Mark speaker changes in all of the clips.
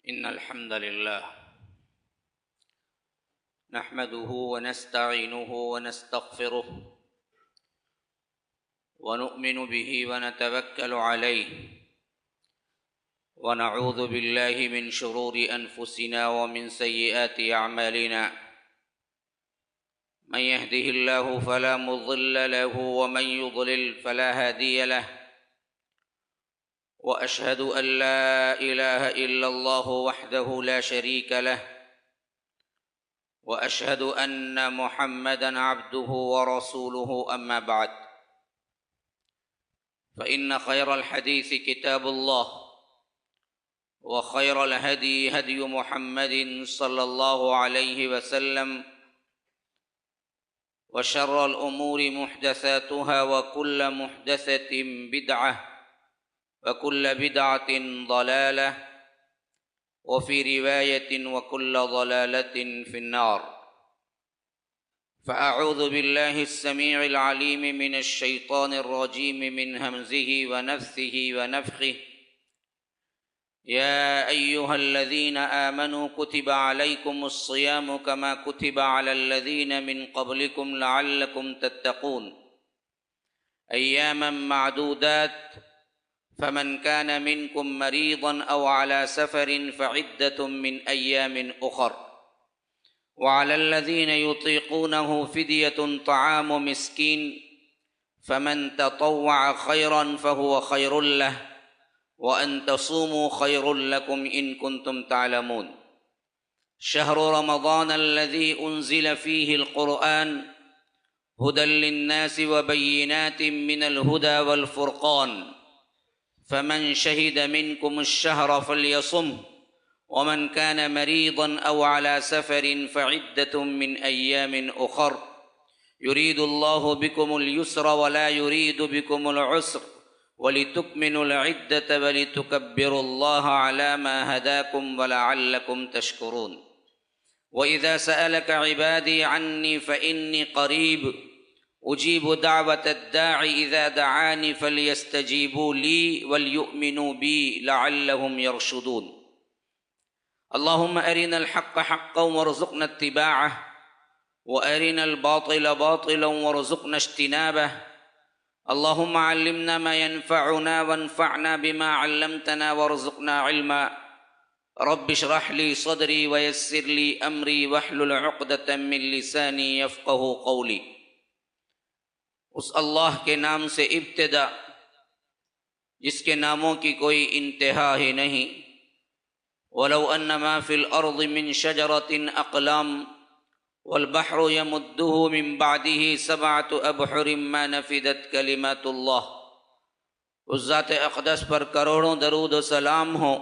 Speaker 1: إن الحمد لله نحمده ونستعينه ونستغفره ونؤمن به ونتوكل عليه ونعوذ بالله من شرور أنفسنا ومن سيئات أعمالنا من يهده الله فلا مضل له ومن يضلل فلا هادي له وأشهد أن لا إله إلا الله وحده لا شريك له وأشهد أن محمدًا عبده ورسوله أما بعد فإن خير الحديث كتاب الله وخير الهدي هدي محمد صلى الله عليه وسلم وشر الأمور محدثاتها وكل محدثة بدعة وكل بدعة ضلالة وفي رواية وكل ضلالة في النار فأعوذ بالله السميع العليم من الشيطان الرجيم من همزه ونفثه ونفخه يا أيها الذين آمنوا كتب عليكم الصيام كما كتب على الذين من قبلكم لعلكم تتقون أياما معدودات فمن كان منكم مريضا أو على سفر فعدة من أيام أخر وعلى الذين يطيقونه فدية طعام مسكين فمن تطوع خيرا فهو خير له وأن تصوموا خير لكم إن كنتم تعلمون شهر رمضان الذي أنزل فيه القرآن هدى للناس وبينات من الهدى والفرقان فمن شهد منكم الشهر فليصمه ومن كان مريضا أو على سفر فعدة من أيام أخر يريد الله بكم اليسر ولا يريد بكم العسر ولتكملوا العدة ولتكبروا الله على ما هداكم ولعلكم تشكرون وإذا سألك عبادي عني فإني قريب أجيب دعوة الداع إذا دعاني فليستجيبوا لي وليؤمنوا بي لعلهم يرشدون اللهم أرنا الحق حقا وارزقنا اتباعه وأرنا الباطل باطلا وارزقنا اجتنابه اللهم علمنا ما ينفعنا وانفعنا بما علمتنا وارزقنا علما رب اشرح لي صدري ويسر لي أمري واحلل عقدة من لساني يفقه قولي اس اللہ کے نام سے ابتدا جس کے ناموں کی کوئی انتہا ہی نہیں وَلَوْ أَنَّ مَا فِي الْأَرْضِ مِنْ شَجَرَةٍ أَقْلَامٌ وَالْبَحْرُ يَمُدُّهُ مِنْ بَعْدِهِ سَبْعَةُ أَبْحُرٍ مَا نَفِدَتْ كَلِمَاتُ اللَّهِ اس ذات اقدس پر کروڑوں درود و سلام ہو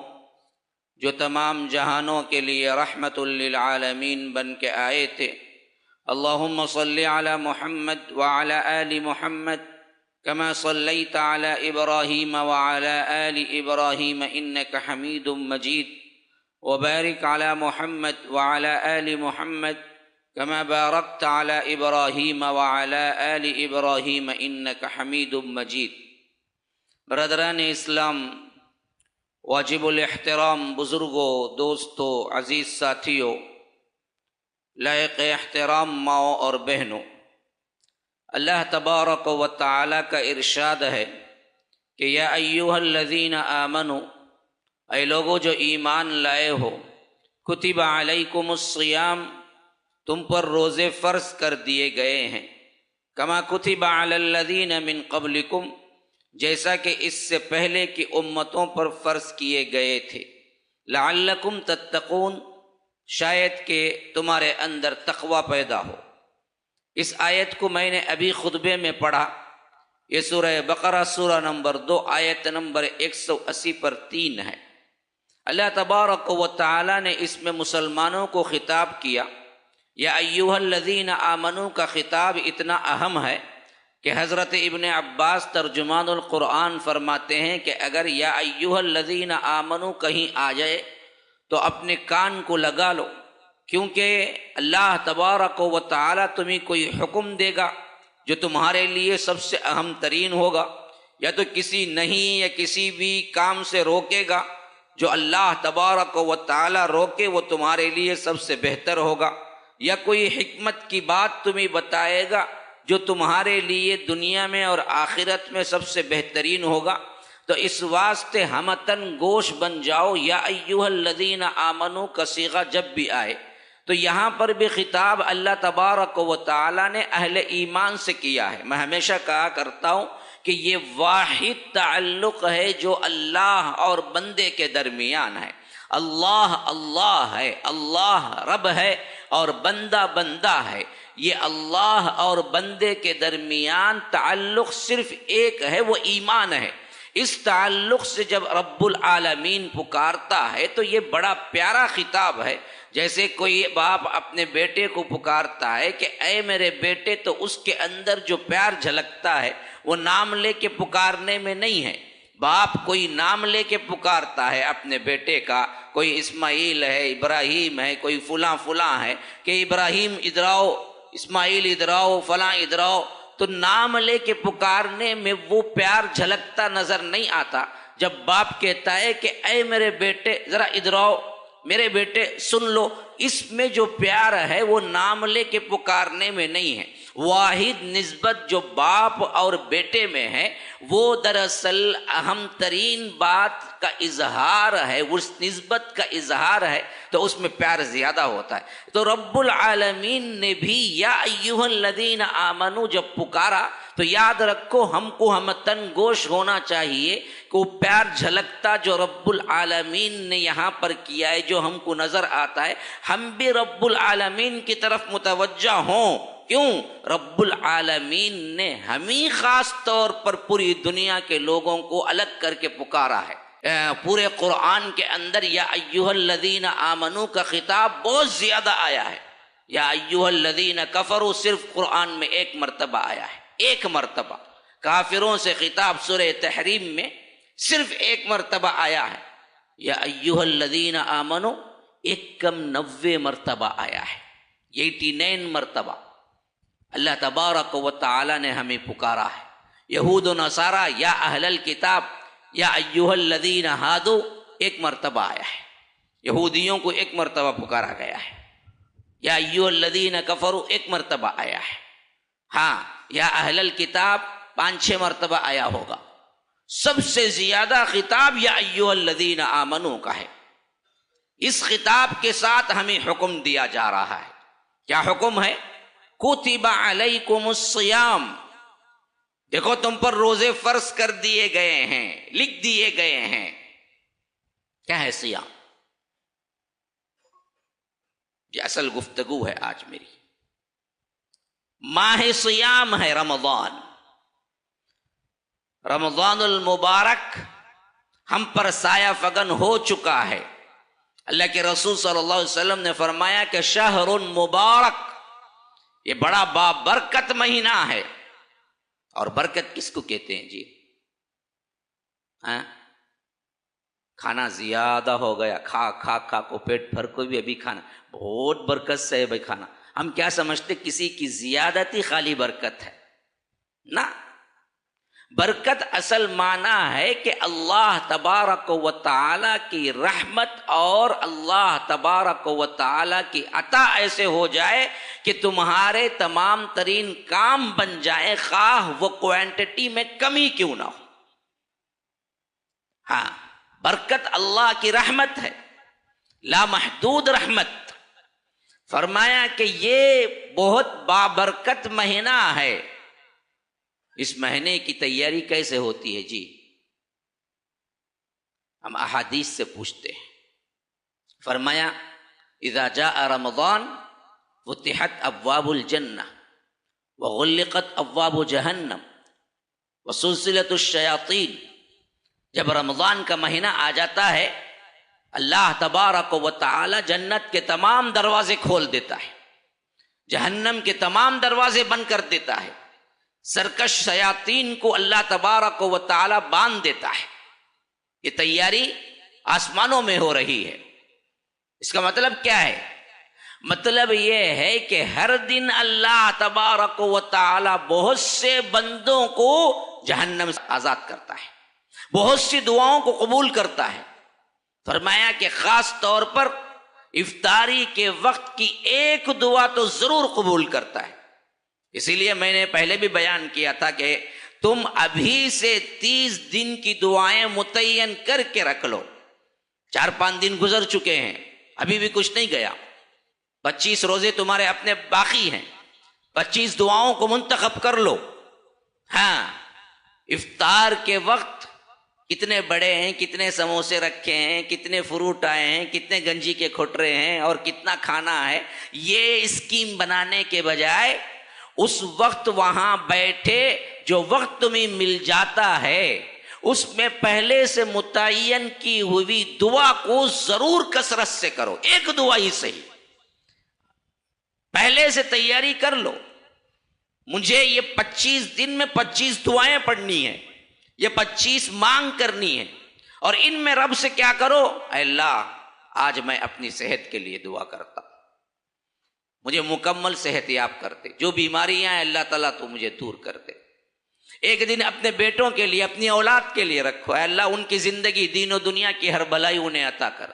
Speaker 1: جو تمام جہانوں کے لیے رحمت للعالمین بن کے آئے تھے اللهم صل على محمد وعلى آل محمد كما صليت على إبراهيم وعلى آل إبراهيم إنك حميد مجيد وبارك على محمد وعلى آل محمد كما باركت على إبراهيم وعلى آل إبراهيم إنك حميد مجيد برادران اسلام، واجب الاحترام بزرگوں، دوستوں، عزیز ساتھیوں، لائق احترام ماؤں اور بہنوں، اللہ تبارک و تعالی کا ارشاد ہے کہ یا ایھا الذین آمنوا، اے لوگوں جو ایمان لائے ہو، کتب علیکم الصیام، تم پر روزے فرض کر دیے گئے ہیں، کما کتب علی الذین من قبلکم، جیسا کہ اس سے پہلے کی امتوں پر فرض کیے گئے تھے، لعلکم تتقون، شاید کہ تمہارے اندر تقوی پیدا ہو۔ اس آیت کو میں نے ابھی خطبے میں پڑھا، یہ سورہ بقرہ سورہ نمبر 2 آیت نمبر 180 پر 3 ہے۔ اللہ تبارک و تعالی نے اس میں مسلمانوں کو خطاب کیا۔ یا ایھا الذین آمنوا کا خطاب اتنا اہم ہے کہ حضرت ابن عباس ترجمان القرآن فرماتے ہیں کہ اگر یا ایھا الذین آمنوا کہیں آ جائے تو اپنے کان کو لگا لو، کیونکہ اللہ تبارک و تعالی تمہیں کوئی حکم دے گا جو تمہارے لیے سب سے اہم ترین ہوگا، یا تو کسی نہیں یا کسی بھی کام سے روکے گا جو اللہ تبارک و تعالی روکے وہ تمہارے لیے سب سے بہتر ہوگا، یا کوئی حکمت کی بات تمہیں بتائے گا جو تمہارے لیے دنیا میں اور آخرت میں سب سے بہترین ہوگا، تو اس واسطے ہمتن گوش بن جاؤ۔ یا ایھا الذین آمنو کا صیغہ جب بھی آئے تو یہاں پر بھی خطاب اللہ تبارک و تعالی نے اہل ایمان سے کیا ہے۔ میں ہمیشہ کہا کرتا ہوں کہ یہ واحد تعلق ہے جو اللہ اور بندے کے درمیان ہے۔ اللہ اللہ ہے، اللہ رب ہے اور بندہ بندہ ہے۔ یہ اللہ اور بندے کے درمیان تعلق صرف ایک ہے، وہ ایمان ہے۔ اس تعلق سے جب رب العالمین پکارتا ہے تو یہ بڑا پیارا خطاب ہے۔ جیسے کوئی باپ اپنے بیٹے کو پکارتا ہے کہ اے میرے بیٹے، تو اس کے اندر جو پیار جھلکتا ہے وہ نام لے کے پکارنے میں نہیں ہے۔ باپ کوئی نام لے کے پکارتا ہے اپنے بیٹے کا، کوئی اسماعیل ہے، ابراہیم ہے، کوئی فلاں فلاں ہے، کہ ابراہیم ادھر آؤ، اسماعیل ادھر آؤ، فلاں ادھر آؤ، تو نام لے کے پکارنے میں وہ پیار جھلکتا نظر نہیں آتا۔ جب باپ کہتا ہے کہ اے میرے بیٹے ذرا ادھر آؤ، میرے بیٹے سن لو، اس میں جو پیار ہے وہ نام لے کے پکارنے میں نہیں ہے۔ واحد نسبت جو باپ اور بیٹے میں ہے وہ دراصل اہم ترین بات کا اظہار ہے، اس نسبت کا اظہار ہے، تو اس میں پیار زیادہ ہوتا ہے۔ تو رب العالمین نے بھی یا ایھا الذین آمنو جب پکارا تو یاد رکھو ہم کو ہمتن گوش ہونا چاہیے کہ وہ پیار جھلکتا جو رب العالمین نے یہاں پر کیا ہے، جو ہم کو نظر آتا ہے، ہم بھی رب العالمین کی طرف متوجہ ہوں۔ کیوں؟ رب العالمین نے ہمیں خاص طور پر پوری دنیا کے لوگوں کو الگ کر کے پکارا ہے۔ پورے قرآن کے اندر یا ایھا الذین آمنو کا خطاب بہت زیادہ آیا ہے۔ یا ایھا الذین کفروا صرف قرآن میں ایک مرتبہ آیا ہے، ایک مرتبہ۔ کافروں سے خطاب سورہ تحریم میں صرف ایک مرتبہ آیا ہے۔ یا ایھا الذین آمنو ایک کم 90 مرتبہ آیا ہے، 89 مرتبہ اللہ تبارک و تعالی نے ہمیں پکارا ہے۔ یہود و نصارہ یا اہل الکتاب یا ایھا الذین ہادو ایک مرتبہ آیا ہے، یہودیوں کو ایک مرتبہ پکارا گیا ہے۔ یا ایھا الذین کفروا ایک مرتبہ آیا ہے۔ ہاں، یا اہل الکتاب 5-6 مرتبہ آیا ہوگا۔ سب سے زیادہ خطاب یا ایھا الذین آمنو کا ہے۔ اس خطاب کے ساتھ ہمیں حکم دیا جا رہا ہے۔ کیا حکم ہے؟ کتب علیکم الصیام، دیکھو تم پر روزے فرض کر دیے گئے ہیں، لکھ دیے گئے ہیں۔ کیا ہے صیام؟ یہ اصل گفتگو ہے آج میری۔ ماہ صیام ہے رمضان، رمضان المبارک ہم پر سایہ فگن ہو چکا ہے۔ اللہ کے رسول صلی اللہ علیہ وسلم نے فرمایا کہ شہر مبارک، یہ بڑا بابرکت مہینہ ہے۔ اور برکت کس کو کہتے ہیں جی؟ کھانا زیادہ ہو گیا، کھا کھا کھا کو پیٹ بھر کو بھی ابھی کھانا، بہت برکت سے ہے بھائی کھانا۔ ہم کیا سمجھتے کسی کی زیادتی خالی برکت ہے؟ نہ، برکت اصل معنی ہے کہ اللہ تبارک و تعالی کی رحمت اور اللہ تبارک و تعالی کی عطا ایسے ہو جائے کہ تمہارے تمام ترین کام بن جائے، خواہ وہ کوانٹٹی میں کمی کیوں نہ ہو۔ ہاں، برکت اللہ کی رحمت ہے، لامحدود رحمت۔ فرمایا کہ یہ بہت بابرکت مہینہ ہے۔ اس مہینے کی تیاری کیسے ہوتی ہے جی؟ ہم احادیث سے پوچھتے ہیں۔ فرمایا اذا جاء رمضان فتحت ابواب الجنہ وغلقت ابواب جہنم وسلسلۃ الشیاطین۔ جب رمضان کا مہینہ آ جاتا ہے اللہ تبارک و تعالی جنت کے تمام دروازے کھول دیتا ہے، جہنم کے تمام دروازے بند کر دیتا ہے، سرکش شیاطین کو اللہ تبارک و تعالی باندھ دیتا ہے۔ یہ تیاری آسمانوں میں ہو رہی ہے۔ اس کا مطلب کیا ہے؟ مطلب یہ ہے کہ ہر دن اللہ تبارک و تعالی بہت سے بندوں کو جہنم سے آزاد کرتا ہے، بہت سی دعاؤں کو قبول کرتا ہے۔ فرمایا کہ خاص طور پر افطاری کے وقت کی ایک دعا تو ضرور قبول کرتا ہے. اسی لیے میں نے پہلے بھی بیان کیا تھا کہ تم ابھی سے 30 دن کی دعائیں متعین کر کے رکھ لو. 4-5 دن گزر چکے ہیں، ابھی بھی کچھ نہیں گیا. 25 روزے تمہارے اپنے باقی ہیں، 25 دعاؤں کو منتخب کر لو. ہاں، افطار کے وقت کتنے بڑے ہیں، کتنے سموسے رکھے ہیں، کتنے فروٹ آئے ہیں، کتنے گنجی کے کھٹرے ہیں اور کتنا کھانا ہے، یہ اسکیم بنانے کے بجائے اس وقت وہاں بیٹھے جو وقت تمہیں مل جاتا ہے اس میں پہلے سے متعین کی ہوئی دعا کو ضرور کثرت سے کرو. ایک دعا ہی صحیح، پہلے سے تیاری کر لو. مجھے یہ 25 دن میں 25 دعائیں پڑھنی ہیں، یہ 25 مانگ کرنی ہے، اور ان میں رب سے کیا کرو؟ اے اللہ آج میں اپنی صحت کے لیے دعا کرتا ہوں، مجھے مکمل صحت یاب کرتے، جو بیماریاں ہیں اللہ تعالیٰ تو مجھے دور کر دے. ایک دن اپنے بیٹوں کے لیے، اپنی اولاد کے لیے رکھو، اے اللہ ان کی زندگی دین و دنیا کی ہر بھلائی انہیں عطا کر،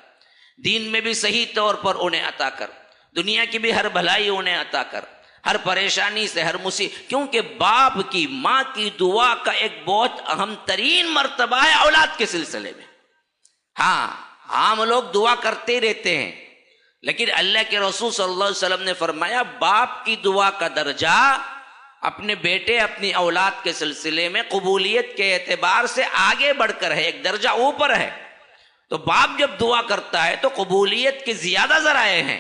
Speaker 1: دین میں بھی صحیح طور پر انہیں عطا کر، دنیا کی بھی ہر بھلائی انہیں عطا کر، ہر پریشانی سے، ہر مصیبت. کیونکہ باپ کی، ماں کی دعا کا ایک بہت اہم ترین مرتبہ ہے اولاد کے سلسلے میں. ہاں، عام لوگ دعا کرتے ہی رہتے ہیں، لیکن اللہ کے رسول صلی اللہ علیہ وسلم نے فرمایا باپ کی دعا کا درجہ اپنے بیٹے، اپنی اولاد کے سلسلے میں قبولیت کے اعتبار سے آگے بڑھ کر ہے، ایک درجہ اوپر ہے. تو باپ جب دعا کرتا ہے تو قبولیت کے زیادہ ذرائع ہیں.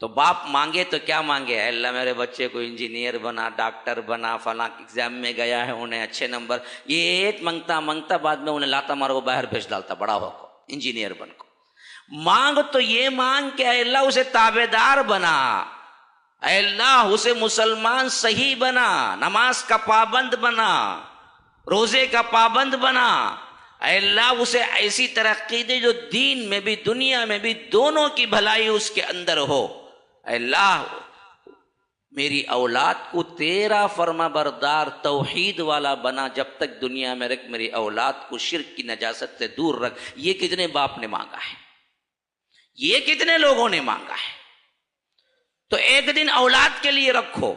Speaker 1: تو باپ مانگے تو کیا مانگے؟ اے اللہ میرے بچے کو انجینئر بنا، ڈاکٹر بنا، فلاں ایگزام میں گیا ہے انہیں اچھے نمبر، یہ ایک مانگتا بعد میں انہیں لاتا مارو باہر بھیج ڈالتا، بڑا ہو کو انجینئر بن کو. مانگ تو یہ مانگ کہ اے اللہ اسے تابع دار بنا، اے اللہ اسے مسلمان صحیح بنا، نماز کا پابند بنا، روزے کا پابند بنا. اے اللہ اسے ایسی ترقی دے جو دین میں بھی دنیا میں بھی دونوں کی بھلائی اس کے اندر ہو. اے اللہ میری اولاد کو تیرا فرما بردار توحید والا بنا، جب تک دنیا میں رکھ میری اولاد کو شرک کی نجاست سے دور رکھ. یہ کتنے باپ نے مانگا ہے، یہ کتنے لوگوں نے مانگا ہے. تو ایک دن اولاد کے لیے رکھو،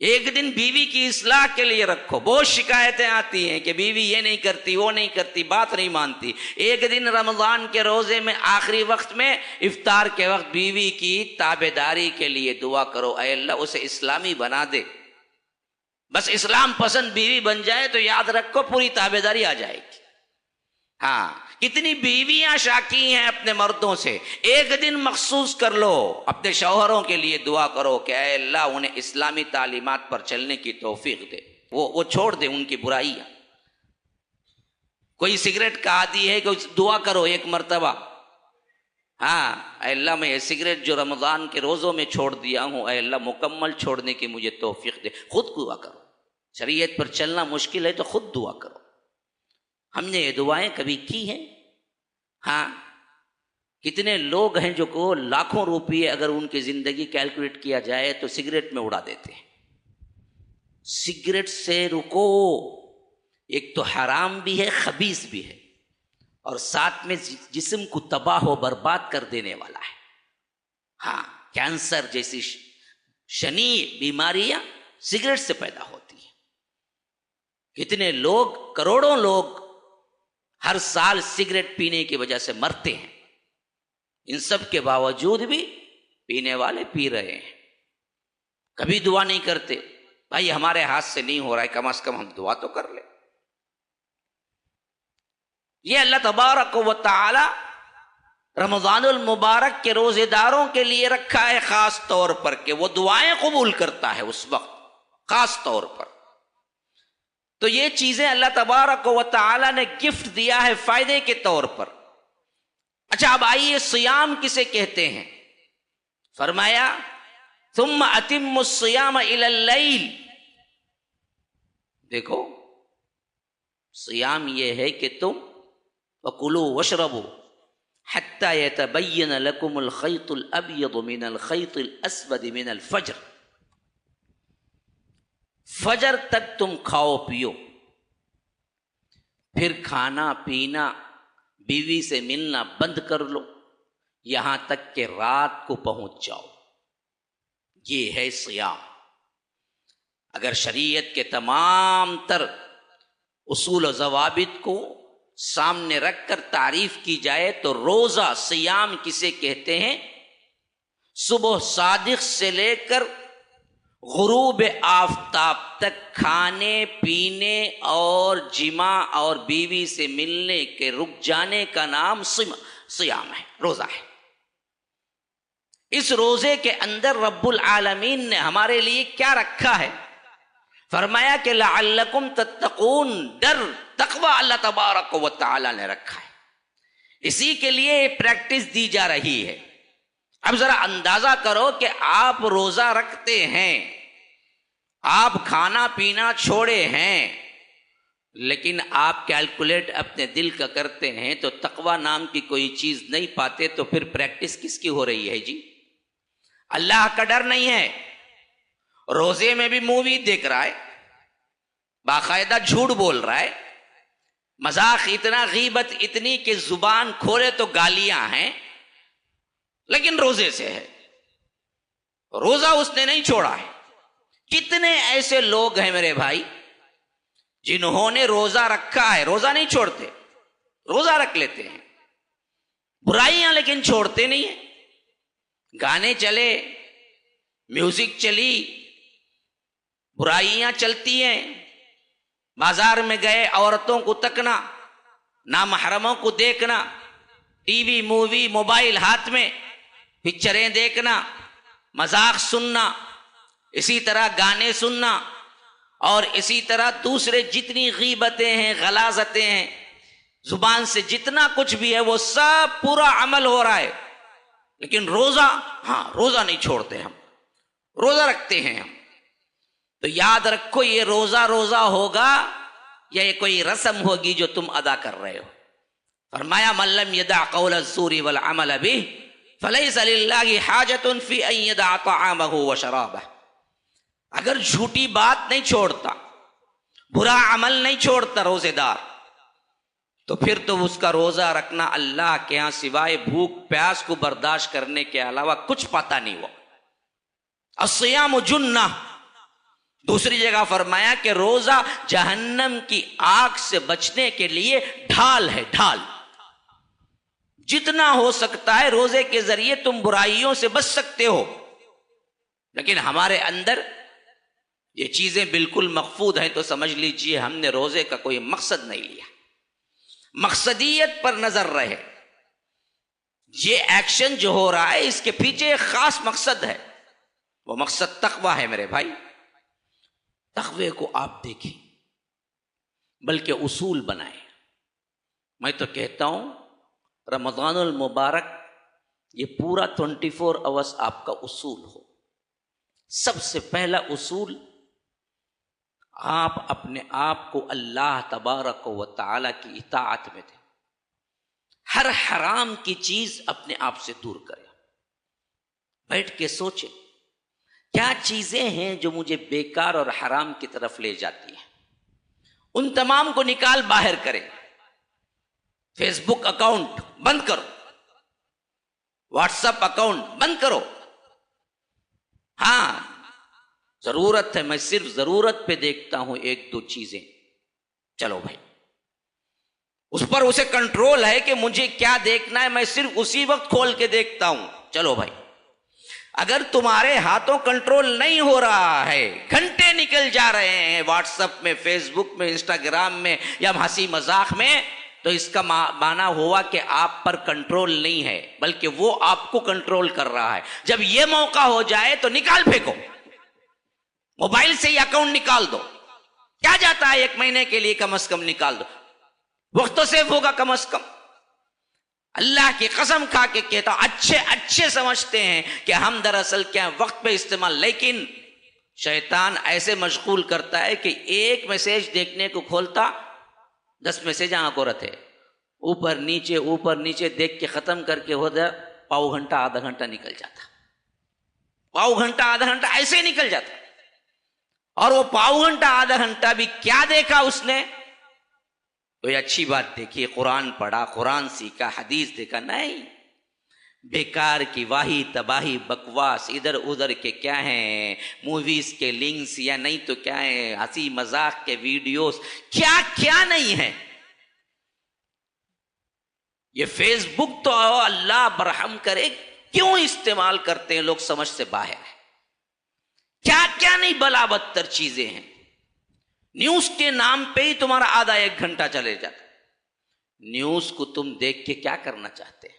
Speaker 1: ایک دن بیوی کی اصلاح کے لیے رکھو. بہت شکایتیں آتی ہیں کہ بیوی یہ نہیں کرتی، وہ نہیں کرتی، بات نہیں مانتی. ایک دن رمضان کے روزے میں آخری وقت میں افطار کے وقت بیوی کی تابع داری کے لیے دعا کرو، اے اللہ اسے اسلامی بنا دے. بس اسلام پسند بیوی بن جائے تو یاد رکھو پوری تابع داری آ جائے گی. ہاں، کتنی بیویاں شاکی ہیں اپنے مردوں سے. ایک دن مخصوص کر لو، اپنے شوہروں کے لیے دعا کرو کہ اے اللہ انہیں اسلامی تعلیمات پر چلنے کی توفیق دے، وہ چھوڑ دے ان کی برائیاں. کوئی سگریٹ کا عادی ہے کہ دعا کرو ایک مرتبہ، ہاں اے اللہ میں یہ سگریٹ جو رمضان کے روزوں میں چھوڑ دیا ہوں، اے اللہ مکمل چھوڑنے کی مجھے توفیق دے. خود دعا کرو. شریعت پر چلنا مشکل ہے تو خود دعا کرو. ہم نے یہ دعائیں کبھی کی ہیں؟ ہاں، کتنے لوگ ہیں جو کو لاکھوں روپئے اگر ان کی زندگی کیلکولیٹ کیا جائے تو سگریٹ میں اڑا دیتے ہیں. سگریٹ سے رکو، ایک تو حرام بھی ہے، خبیث بھی ہے، اور ساتھ میں جسم کو تباہ و برباد کر دینے والا ہے. ہاں، کینسر جیسی شنیع بیماریاں سگریٹ سے پیدا ہوتی ہیں. کتنے لوگ، کروڑوں لوگ ہر سال سگریٹ پینے کی وجہ سے مرتے ہیں. ان سب کے باوجود بھی پینے والے پی رہے ہیں. کبھی دعا نہیں کرتے، بھائی ہمارے ہاتھ سے نہیں ہو رہا ہے، کم از کم ہم دعا تو کر لیں. یہ اللہ تبارک و تعالی رمضان المبارک کے روزے داروں کے لیے رکھا ہے خاص طور پر کہ وہ دعائیں قبول کرتا ہے اس وقت خاص طور پر. تو یہ چیزیں اللہ تبارک و تعالی نے گفٹ دیا ہے فائدے کے طور پر. اچھا، اب آئیے صیام کسے کہتے ہیں؟ فرمایا ثم اتم الصیام الی اللیل. دیکھو، صیام یہ ہے کہ تم وکلوا واشربوا حتی یتبین لکم الخیط الابیض من الخیط الاسود من الفجر. فجر تک تم کھاؤ پیو، پھر کھانا پینا بیوی سے ملنا بند کر لو یہاں تک کہ رات کو پہنچ جاؤ. یہ ہے صیام. اگر شریعت کے تمام تر اصول و ضوابط کو سامنے رکھ کر تعریف کی جائے تو روزہ صیام کسے کہتے ہیں؟ صبح صادق سے لے کر غروب آفتاب تک کھانے پینے اور جماع اور بیوی سے ملنے کے رک جانے کا نام صیام ہے، روزہ ہے. اس روزے کے اندر رب العالمین نے ہمارے لیے کیا رکھا ہے؟ فرمایا کہ لعلکم تتقون، ڈر تقوی اللہ تبارک و تعالی نے رکھا ہے. اسی کے لیے پریکٹس دی جا رہی ہے. اب ذرا اندازہ کرو کہ آپ روزہ رکھتے ہیں، آپ کھانا پینا چھوڑے ہیں، لیکن آپ کیلکولیٹ اپنے دل کا کرتے ہیں تو تقوی نام کی کوئی چیز نہیں پاتے، تو پھر پریکٹس کس کی ہو رہی ہے جی؟ اللہ کا ڈر نہیں ہے. روزے میں بھی مووی دیکھ رہا ہے، باقاعدہ جھوٹ بول رہا ہے، مذاق اتنا، غیبت اتنی کہ زبان کھولے تو گالیاں ہیں، لیکن روزے سے ہے. روزہ اس نے نہیں چھوڑا ہے. کتنے ایسے لوگ ہیں میرے بھائی جنہوں نے روزہ رکھا ہے، روزہ نہیں چھوڑتے، روزہ رکھ لیتے ہیں، برائیاں لیکن چھوڑتے نہیں ہیں. گانے چلے، میوزک چلی، برائیاں چلتی ہیں، بازار میں گئے عورتوں کو تکنا، نامحرموں کو دیکھنا، ٹی وی مووی موبائل ہاتھ میں، پکچریں دیکھنا، مذاق سننا، اسی طرح گانے سننا، اور اسی طرح دوسرے جتنی غیبتیں ہیں، غلاظتیں ہیں، زبان سے جتنا کچھ بھی ہے وہ سب پورا عمل ہو رہا ہے. لیکن روزہ، ہاں روزہ نہیں چھوڑتے، ہم روزہ رکھتے ہیں ہم. تو یاد رکھو یہ روزہ ہوگا یا یہ کوئی رسم ہوگی جو تم ادا کر رہے ہو. فرمایا من لم يدع قول الزور والعمل به فليس لله حاجة في ان يدع طعامه وشرابه. اگر جھوٹی بات نہیں چھوڑتا، برا عمل نہیں چھوڑتا روزے دار، تو پھر تو اس کا روزہ رکھنا اللہ کے ہاں سوائے بھوک پیاس کو برداشت کرنے کے علاوہ کچھ پتہ نہیں ہوا. الصیام جنہ. دوسری جگہ فرمایا کہ روزہ جہنم کی آگ سے بچنے کے لیے ڈھال ہے، ڈھال. جتنا ہو سکتا ہے روزے کے ذریعے تم برائیوں سے بچ سکتے ہو. لیکن ہمارے اندر یہ چیزیں بالکل مخفوض ہیں، تو سمجھ لیجئے ہم نے روزے کا کوئی مقصد نہیں لیا. مقصدیت پر نظر رہے. یہ ایکشن جو ہو رہا ہے اس کے پیچھے ایک خاص مقصد ہے، وہ مقصد تقوی ہے میرے بھائی. تقوی کو آپ دیکھیں، بلکہ اصول بنائیں. میں تو کہتا ہوں رمضان المبارک یہ پورا 24 آورس آپ کا اصول ہو. سب سے پہلا اصول، آپ اپنے آپ کو اللہ تبارک و تعالی کی اطاعت میں دیں. ہر حرام کی چیز اپنے آپ سے دور کریں. بیٹھ کے سوچیں کیا چیزیں ہیں جو مجھے بیکار اور حرام کی طرف لے جاتی ہیں، ان تمام کو نکال باہر کریں. فیس بک اکاؤنٹ بند کرو، واٹس ایپ اکاؤنٹ بند کرو. ہاں ضرورت ہے، میں صرف ضرورت پہ دیکھتا ہوں ایک دو چیزیں، چلو بھائی اس پر اسے کنٹرول ہے کہ مجھے کیا دیکھنا ہے، میں صرف اسی وقت کھول کے دیکھتا ہوں، چلو بھائی. اگر تمہارے ہاتھوں کنٹرول نہیں ہو رہا ہے، گھنٹے نکل جا رہے ہیں واٹس ایپ میں، فیس بک میں، انسٹاگرام میں یا ہنسی مذاق میں، تو اس کا معنی ہوا کہ آپ پر کنٹرول نہیں ہے، بلکہ وہ آپ کو کنٹرول کر رہا ہے. جب یہ موقع ہو جائے تو نکال پھینکو، موبائل سے یہ اکاؤنٹ نکال دو. کیا جاتا ہے 1 مہینے کے لیے، کم از کم نکال دو، وقت تو سیف ہوگا کم از کم. اللہ کی قسم کھا کے کہتا ہوں اچھے سمجھتے ہیں کہ ہم دراصل کیا وقت پہ استعمال، لیکن شیطان ایسے مشغول کرتا ہے کہ ایک میسج دیکھنے کو کھولتا 10 میسج آنکھ کو رہتے، اوپر نیچے دیکھ کے ختم کر کے ہو جائے پاؤ گھنٹہ آدھا گھنٹہ نکل جاتا، پاؤ گھنٹہ آدھا گھنٹہ ایسے ہی نکل جاتا. اور وہ پاؤ گھنٹہ آدھا گھنٹہ بھی کیا دیکھا اس نے، کوئی اچھی بات دیکھی، قرآن پڑھا، قرآن سیکھا، حدیث دیکھا، نہیں، بیکار کی واہی تباہی بکواس ادھر ادھر کے کیا ہیں، موویز کے لنکس یا نہیں تو کیا ہیں، ہنسی مذاق کے ویڈیوز، کیا کیا نہیں ہے۔ یہ فیس بک تو اللہ برحم کرے کیوں استعمال کرتے ہیں لوگ، سمجھ سے باہر ہے، کیا کیا نہیں بلا بدتر چیزیں ہیں۔ نیوز کے نام پہ ہی تمہارا آدھا ایک گھنٹہ چلے جاتا۔ نیوز کو تم دیکھ کے کیا کرنا چاہتے ہیں؟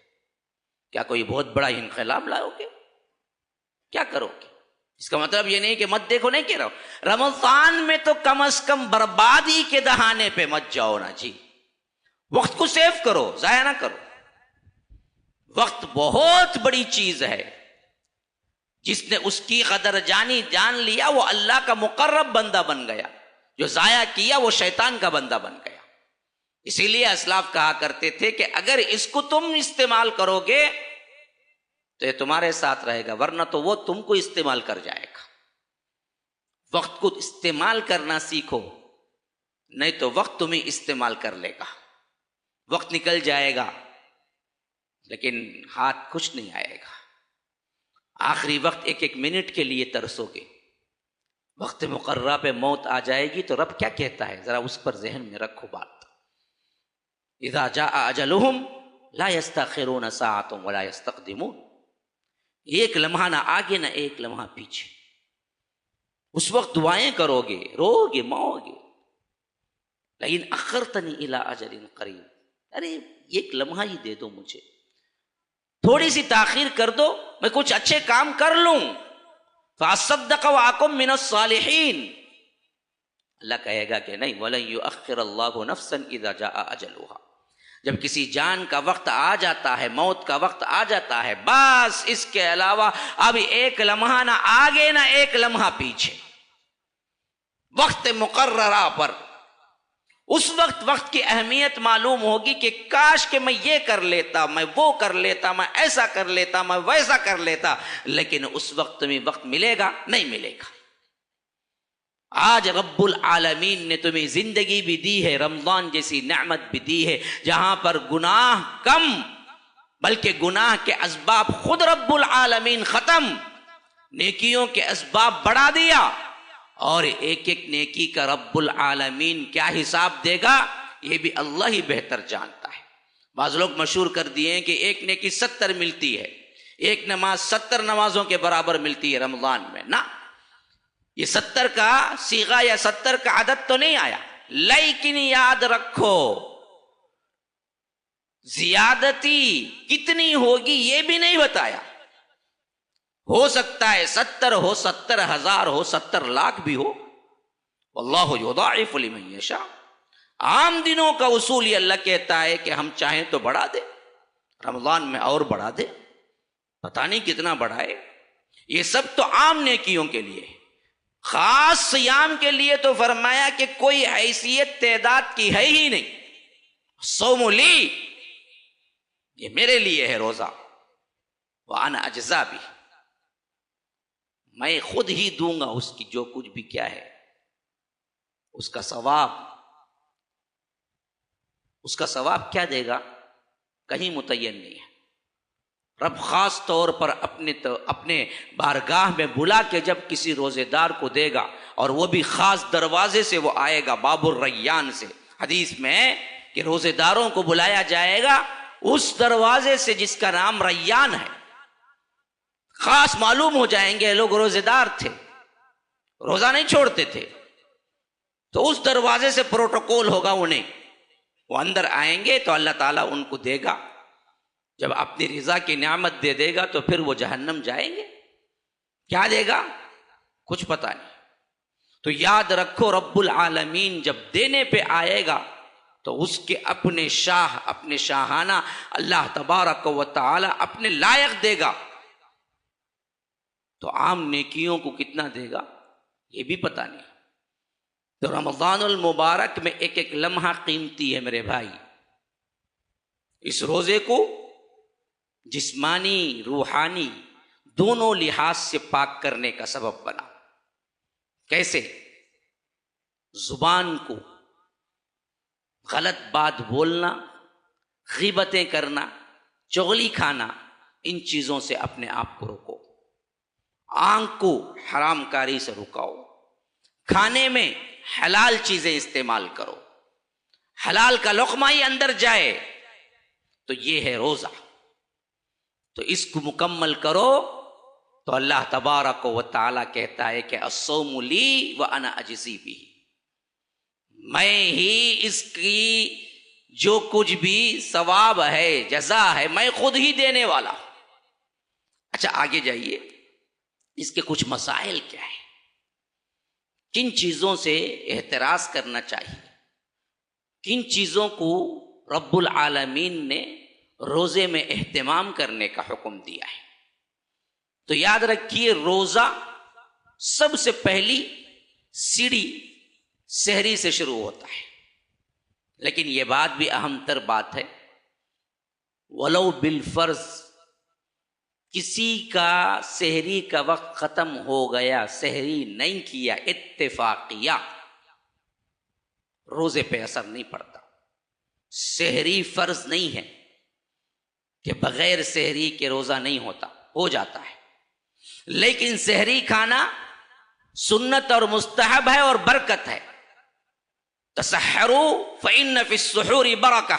Speaker 1: کیا کوئی بہت بڑا انقلاب لاؤ گے؟ کیا کرو گے؟ اس کا مطلب یہ نہیں کہ مت دیکھو، نہیں کہہ رہا ہوں، رمضان میں تو کم از کم بربادی کے دہانے پہ مت جاؤ نا جی۔ وقت کو سیو کرو، ضائع نہ کرو۔ وقت بہت بڑی چیز ہے، جس نے اس کی قدر جان لیا وہ اللہ کا مقرب بندہ بن گیا، جو ضائع کیا وہ شیطان کا بندہ بن گیا۔ اسی لیے اسلاف کہا کرتے تھے کہ اگر اس کو تم استعمال کرو گے تو یہ تمہارے ساتھ رہے گا، ورنہ تو وہ تم کو استعمال کر جائے گا۔ وقت کو استعمال کرنا سیکھو، نہیں تو وقت تمہیں استعمال کر لے گا۔ وقت نکل جائے گا لیکن ہاتھ کچھ نہیں آئے گا۔ آخری وقت ایک ایک منٹ کے لیے ترسو گے۔ وقت مقررہ پہ موت آ جائے گی تو رب کیا کہتا ہے، ذرا اس پر ذہن میں رکھو بات۔ اذا جاء اجلهم لا يستأخرون ساعة ولا يستقدمون، ایک لمحہ نہ آگے نہ ایک لمحہ پیچھے۔ اس وقت دعائیں کرو گے، رو گے، ماؤ گے، لیکن اخرتنی الی اجل قریب، ارے ایک لمحہ ہی دے دو مجھے، تھوڑی سی تاخیر کر دو، میں کچھ اچھے کام کر لوں، فاصدق واکن من الصالحین۔ اللہ کہے گا کہ نہیں، وَلَن يُؤَخِّرَ اللَّهُ نَفْسًا إِذَا جَاءَ أَجَلُهَا۔ جب کسی جان کا وقت آ جاتا ہے، موت کا وقت آ جاتا ہے، بس اس کے علاوہ اب ایک لمحہ نہ آگے نہ ایک لمحہ پیچھے۔ وقت مقررہ پر اس وقت کی اہمیت معلوم ہوگی کہ کاش کہ میں یہ کر لیتا، میں وہ کر لیتا، میں ایسا کر لیتا، میں ویسا کر لیتا، لیکن اس وقت تمہیں وقت ملے گا؟ نہیں ملے گا۔ آج رب العالمین نے تمہیں زندگی بھی دی ہے، رمضان جیسی نعمت بھی دی ہے، جہاں پر گناہ کم بلکہ گناہ کے اسباب خود رب العالمین ختم، نیکیوں کے اسباب بڑھا دیا، اور ایک ایک نیکی کا رب العالمین کیا حساب دے گا یہ بھی اللہ ہی بہتر جانتا ہے۔ بعض لوگ مشہور کر دیے ہیں کہ ایک نیکی 70 ملتی ہے، ایک نماز 70 نمازوں کے برابر ملتی ہے رمضان میں۔ نہ، یہ 70 کا صیغہ یا 70 کا عدد تو نہیں آیا، لیکن یاد رکھو زیادتی کتنی ہوگی یہ بھی نہیں بتایا۔ ہو سکتا ہے 70 ہو، 70,000 ہو، 70 لاکھ بھی ہو، واللہ یضاعف لمن یشاء۔ عام دنوں کا اصول یہ اللہ کہتا ہے کہ ہم چاہیں تو بڑھا دے، رمضان میں اور بڑھا دے، پتہ نہیں کتنا بڑھائے۔ یہ سب تو عام نیکیوں کے لیے، خاص صیام کے لیے تو فرمایا کہ کوئی حیثیت تعداد کی ہے ہی نہیں، صوم لی، یہ میرے لیے ہے روزہ، وانا اجزا بھی، میں خود ہی دوں گا اس کی جو کچھ بھی کیا ہے، اس کا ثواب کیا دے گا کہیں متعین نہیں ہے۔ رب خاص طور پر اپنے بارگاہ میں بلا کے جب کسی روزے دار کو دے گا، اور وہ بھی خاص دروازے سے وہ آئے گا، باب الریان سے، حدیث میں ہے کہ روزے داروں کو بلایا جائے گا اس دروازے سے جس کا نام ریان ہے۔ خاص معلوم ہو جائیں گے لوگ روزے دار تھے، روزہ نہیں چھوڑتے تھے، تو اس دروازے سے پروٹوکول ہوگا انہیں، وہ اندر آئیں گے تو اللہ تعالیٰ ان کو دے گا، جب اپنی رضا کی نعمت دے گا تو پھر وہ جہنم جائیں گے؟ کیا دے گا کچھ پتہ نہیں۔ تو یاد رکھو رب العالمین جب دینے پہ آئے گا تو اس کے اپنے شاہانہ اللہ تبارک و تعالی اپنے لائق دے گا، تو عام نیکیوں کو کتنا دے گا یہ بھی پتہ نہیں۔ تو رمضان المبارک میں ایک ایک لمحہ قیمتی ہے میرے بھائی۔ اس روزے کو جسمانی روحانی دونوں لحاظ سے پاک کرنے کا سبب بنا۔ کیسے؟ زبان کو غلط بات بولنا، غیبتیں کرنا، چغلی کھانا، ان چیزوں سے اپنے آپ کو روکو۔ آنکھ کو حرام کاری سے رکاؤ، کھانے میں حلال چیزیں استعمال کرو، حلال کا لقمہ ہی اندر جائے تو یہ ہے روزہ۔ تو اس کو مکمل کرو تو اللہ تبارک و تعالی کہتا ہے کہ الصوم لی وانا اجزی بہ، میں ہی اس کی جو کچھ بھی ثواب ہے، جزا ہے، میں خود ہی دینے والا ہوں۔ اچھا آگے جائیے، اس کے کچھ مسائل کیا ہیں، کن چیزوں سے احتراز کرنا چاہیے، کن چیزوں کو رب العالمین نے روزے میں اہتمام کرنے کا حکم دیا ہے۔ تو یاد رکھیے، روزہ سب سے پہلی سیڑھی سحری سے شروع ہوتا ہے، لیکن یہ بات بھی اہم تر بات ہے، ولو بالفرض کسی کا سحری کا وقت ختم ہو گیا، سحری نہیں کیا، اتفاقیہ، روزے پہ اثر نہیں پڑتا۔ سحری فرض نہیں ہے کہ بغیر سحری کے روزہ نہیں ہوتا، ہو جاتا ہے، لیکن سحری کھانا سنت اور مستحب ہے اور برکت ہے۔ تسحروا فإن فی السحور برکہ،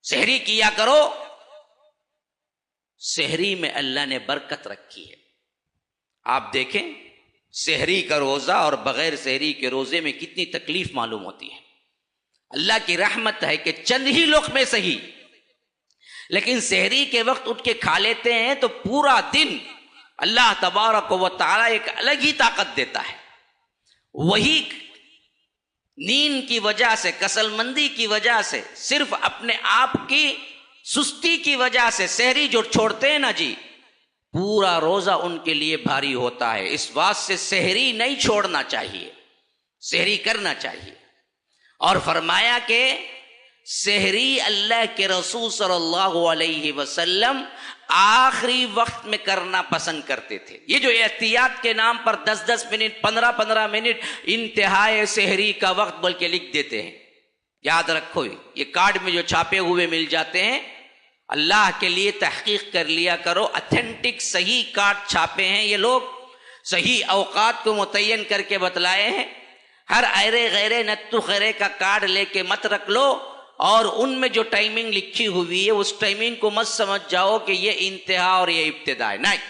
Speaker 1: سحری کیا کرو، سحری میں اللہ نے برکت رکھی ہے۔ آپ دیکھیں سحری کا روزہ اور بغیر سحری کے روزے میں کتنی تکلیف معلوم ہوتی ہے۔ اللہ کی رحمت ہے کہ چند ہی لقمے صحیح، لیکن سحری کے وقت اٹھ کے کھا لیتے ہیں تو پورا دن اللہ تبارک و تعالی ایک الگ ہی طاقت دیتا ہے۔ وہی نیند کی وجہ سے، کسل مندی کی وجہ سے، صرف اپنے آپ کی سستی کی وجہ سے سحری جو چھوڑتے ہیں نا جی، پورا روزہ ان کے لیے بھاری ہوتا ہے۔ اس بات سے سحری نہیں چھوڑنا چاہیے، سحری کرنا چاہیے۔ اور فرمایا کہ سحری اللہ کے رسول صلی اللہ علیہ وسلم آخری وقت میں کرنا پسند کرتے تھے۔ یہ جو احتیاط کے نام پر 10 منٹ، 15 منٹ انتہائے سحری کا وقت بلکہ لکھ دیتے ہیں، یاد رکھو یہ کارڈ میں جو چھاپے ہوئے مل جاتے ہیں، اللہ کے لیے تحقیق کر لیا کرو، اتھینٹک صحیح کارڈ چھاپے ہیں یہ لوگ، صحیح اوقات کو متعین کر کے بتلائے ہیں۔ ہر ایرے غیرے نتو خیرے کا کارڈ لے کے مت رکھ لو، اور ان میں جو ٹائمنگ لکھی ہوئی ہے اس ٹائمنگ کو مت سمجھ جاؤ کہ یہ انتہا اور یہ ابتدا ہے، نہیں۔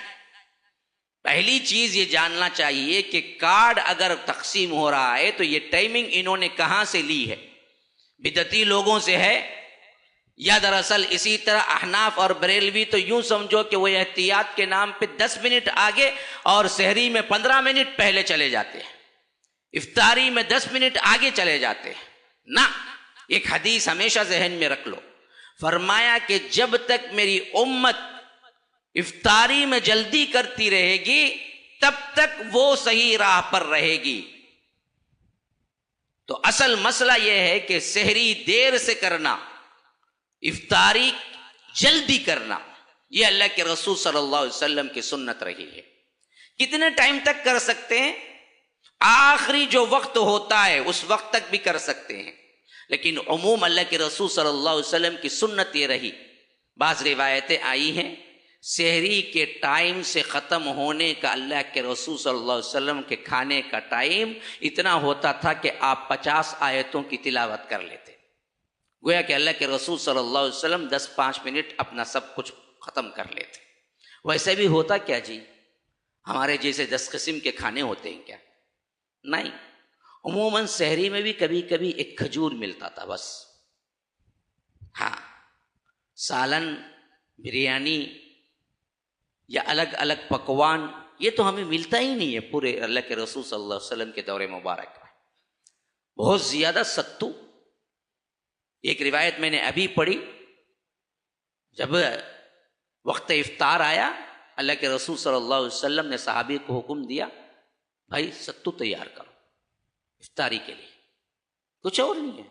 Speaker 1: پہلی چیز یہ جاننا چاہیے کہ کارڈ اگر تقسیم ہو رہا ہے تو یہ ٹائمنگ انہوں نے کہاں سے لی ہے، بدعتی لوگوں سے ہے یا دراصل اسی طرح احناف اور بریلوی تو یوں سمجھو کہ وہ احتیاط کے نام پہ 10 منٹ آگے اور سحری میں 15 منٹ پہلے چلے جاتے ہیں، افطاری میں 10 منٹ آگے چلے جاتے ہیں۔ نہ، ایک حدیث ہمیشہ ذہن میں رکھ لو، فرمایا کہ جب تک میری امت افطاری میں جلدی کرتی رہے گی تب تک وہ صحیح راہ پر رہے گی۔ تو اصل مسئلہ یہ ہے کہ سحری دیر سے کرنا، افطاری جلدی کرنا، یہ اللہ کے رسول صلی اللہ علیہ وسلم کی سنت رہی ہے۔ کتنے ٹائم تک کر سکتے ہیں؟ آخری جو وقت ہوتا ہے اس وقت تک بھی کر سکتے ہیں، لیکن عموم اللہ کے رسول صلی اللہ علیہ وسلم کی سنت یہ رہی۔ بعض روایتیں آئی ہیں سحری کے ٹائم سے ختم ہونے کا، اللہ کے رسول صلی اللہ علیہ وسلم کے کھانے کا ٹائم اتنا ہوتا تھا کہ آپ 50 آیتوں کی تلاوت کر لیتے، گویا کہ اللہ کے رسول صلی اللہ علیہ وسلم 10-5 منٹ اپنا سب کچھ ختم کر لیتے۔ ویسے بھی ہوتا کیا جی، ہمارے جیسے 10 قسم کے کھانے ہوتے ہیں کیا؟ نہیں، عموماً سحری میں بھی کبھی کبھی ایک کھجور ملتا تھا بس، ہاں، سالن، بریانی یا الگ الگ پکوان یہ تو ہمیں ملتا ہی نہیں ہے پورے اللہ کے رسول صلی اللہ علیہ وسلم کے دور مبارک میں۔ بہت زیادہ ستو، ایک روایت میں نے ابھی پڑھی، جب وقت افطار آیا اللہ کے رسول صلی اللہ علیہ وسلم نے صحابی کو حکم دیا، بھائی ستو تیار کرو افطاری کے لیے، کچھ اور نہیں ہے،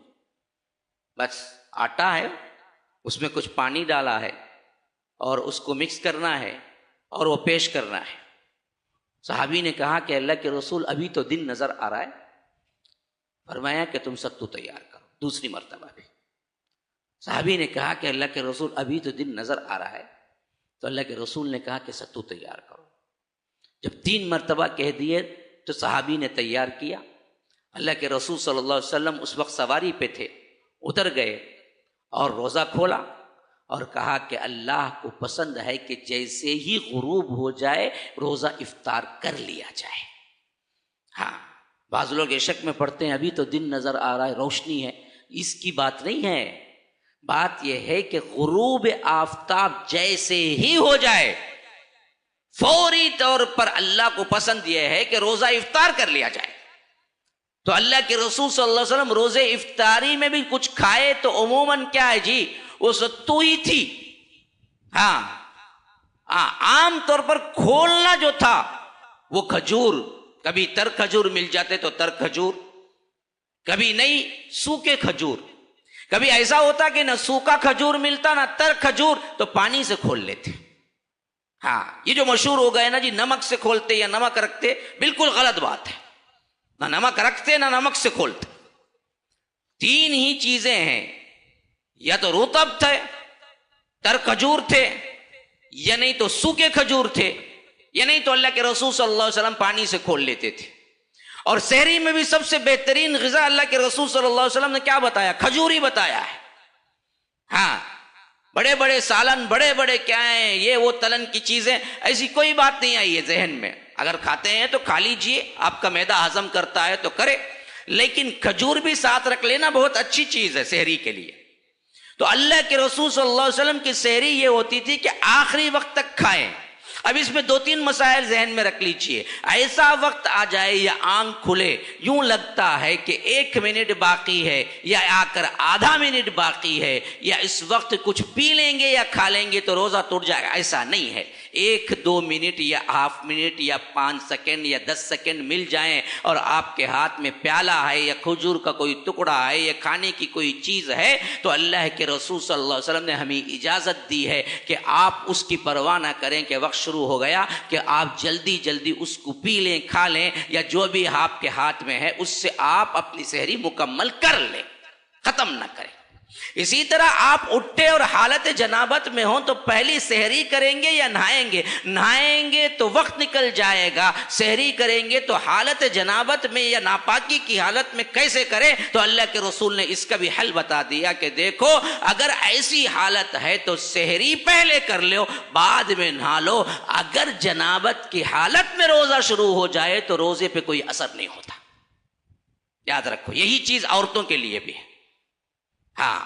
Speaker 1: بس آٹا ہے، اس میں کچھ پانی ڈالا ہے اور اس کو مکس کرنا ہے اور وہ پیش کرنا ہے۔ صحابی نے کہا کہ اللہ کے رسول ابھی تو دن نظر آ رہا ہے، فرمایا کہ تم ستو تیار کرو۔ دوسری مرتبہ بھی صحابی نے کہا کہ اللہ کے رسول ابھی تو دن نظر آ رہا ہے، تو اللہ کے رسول نے کہا کہ ستو تیار کرو۔ جب 3 مرتبہ کہہ دیے تو صحابی نے تیار کیا۔ اللہ کے رسول صلی اللہ علیہ وسلم اس وقت سواری پہ تھے، اتر گئے اور روزہ کھولا اور کہا کہ اللہ کو پسند ہے کہ جیسے ہی غروب ہو جائے روزہ افطار کر لیا جائے۔ ہاں، بعض لوگ عشق میں پڑھتے ہیں ابھی تو دن نظر آ رہا ہے، روشنی ہے، اس کی بات نہیں ہے۔ بات یہ ہے کہ غروب آفتاب جیسے ہی ہو جائے فوری طور پر اللہ کو پسند یہ ہے کہ روزہ افطار کر لیا جائے۔ تو اللہ کے رسول صلی اللہ علیہ وسلم روزے افطاری میں بھی کچھ کھائے تو عموماً کیا ہے جی، وہ ستو ہی تھی۔ ہاں، عام طور پر کھولنا جو تھا وہ کھجور، کبھی تر کھجور مل جاتے تو تر کھجور، کبھی نہیں سوکھے کھجور، کبھی ایسا ہوتا کہ نہ سوکھا کھجور ملتا نہ تر کھجور تو پانی سے کھول لیتے۔ ہاں، یہ جو مشہور ہو گئے نا جی نمک سے کھولتے یا نمک رکھتے، بالکل غلط بات ہے، نہ نمک رکھتے نہ نمک سے کھولتے۔ 3 ہی چیزیں ہیں، یا تو رطب تھے، تر کھجور تھے، یا نہیں تو سوکھے کھجور تھے، یا نہیں تو اللہ کے رسول صلی اللہ علیہ وسلم پانی سے کھول لیتے تھے۔ اور سحری میں بھی سب سے بہترین غذا اللہ کے رسول صلی اللہ علیہ وسلم نے کیا بتایا؟ کھجور ہی بتایا ہے۔ ہاں، بڑے بڑے سالن، بڑے بڑے کیا ہیں یہ وہ تلن کی چیزیں، ایسی کوئی بات نہیں آئی ہے ذہن میں۔ اگر کھاتے ہیں تو کھا لیجئے، آپ کا معدہ ہضم کرتا ہے تو کرے، لیکن کھجور بھی ساتھ رکھ لینا بہت اچھی چیز ہے سحری کے لیے۔ تو اللہ کے رسول صلی اللہ علیہ وسلم کی سحری یہ ہوتی تھی کہ آخری وقت تک کھائیں۔ اب اس میں 2-3 مسائل ذہن میں رکھ لیجئے۔ ایسا وقت آ جائے یا آنکھ کھلے یوں لگتا ہے کہ 1 منٹ باقی ہے، یا آ کر آدھا منٹ باقی ہے، یا اس وقت کچھ پی لیں گے یا کھا لیں گے تو روزہ ٹوٹ جائے گا، ایسا نہیں ہے۔ 1-2 منٹ یا ہاف منٹ یا 5 سیکنڈ یا 10 سیکنڈ مل جائیں اور آپ کے ہاتھ میں پیالہ ہے یا کھجور کا کوئی ٹکڑا ہے یا کھانے کی کوئی چیز ہے تو اللہ کے رسول صلی اللہ علیہ وسلم نے ہمیں اجازت دی ہے کہ آپ اس کی پرواہ نہ کریں کہ وقت شروع ہو گیا کہ آپ جلدی جلدی اس کو پی لیں، کھا لیں، یا جو بھی آپ کے ہاتھ میں ہے اس سے آپ اپنی سحری مکمل کر لیں، ختم نہ کریں۔ اسی طرح آپ اٹھے اور حالت جنابت میں ہوں تو پہلی سحری کریں گے یا نہائیں گے؟ نہائیں گے تو وقت نکل جائے گا، سحری کریں گے تو حالت جنابت میں یا ناپاکی کی حالت میں کیسے کریں؟ تو اللہ کے رسول نے اس کا بھی حل بتا دیا کہ دیکھو اگر ایسی حالت ہے تو سحری پہلے کر لو، بعد میں نہا لو۔ اگر جنابت کی حالت میں روزہ شروع ہو جائے تو روزے پہ کوئی اثر نہیں ہوتا، یاد رکھو۔ یہی چیز عورتوں کے لیے بھی ہے۔ ہاں،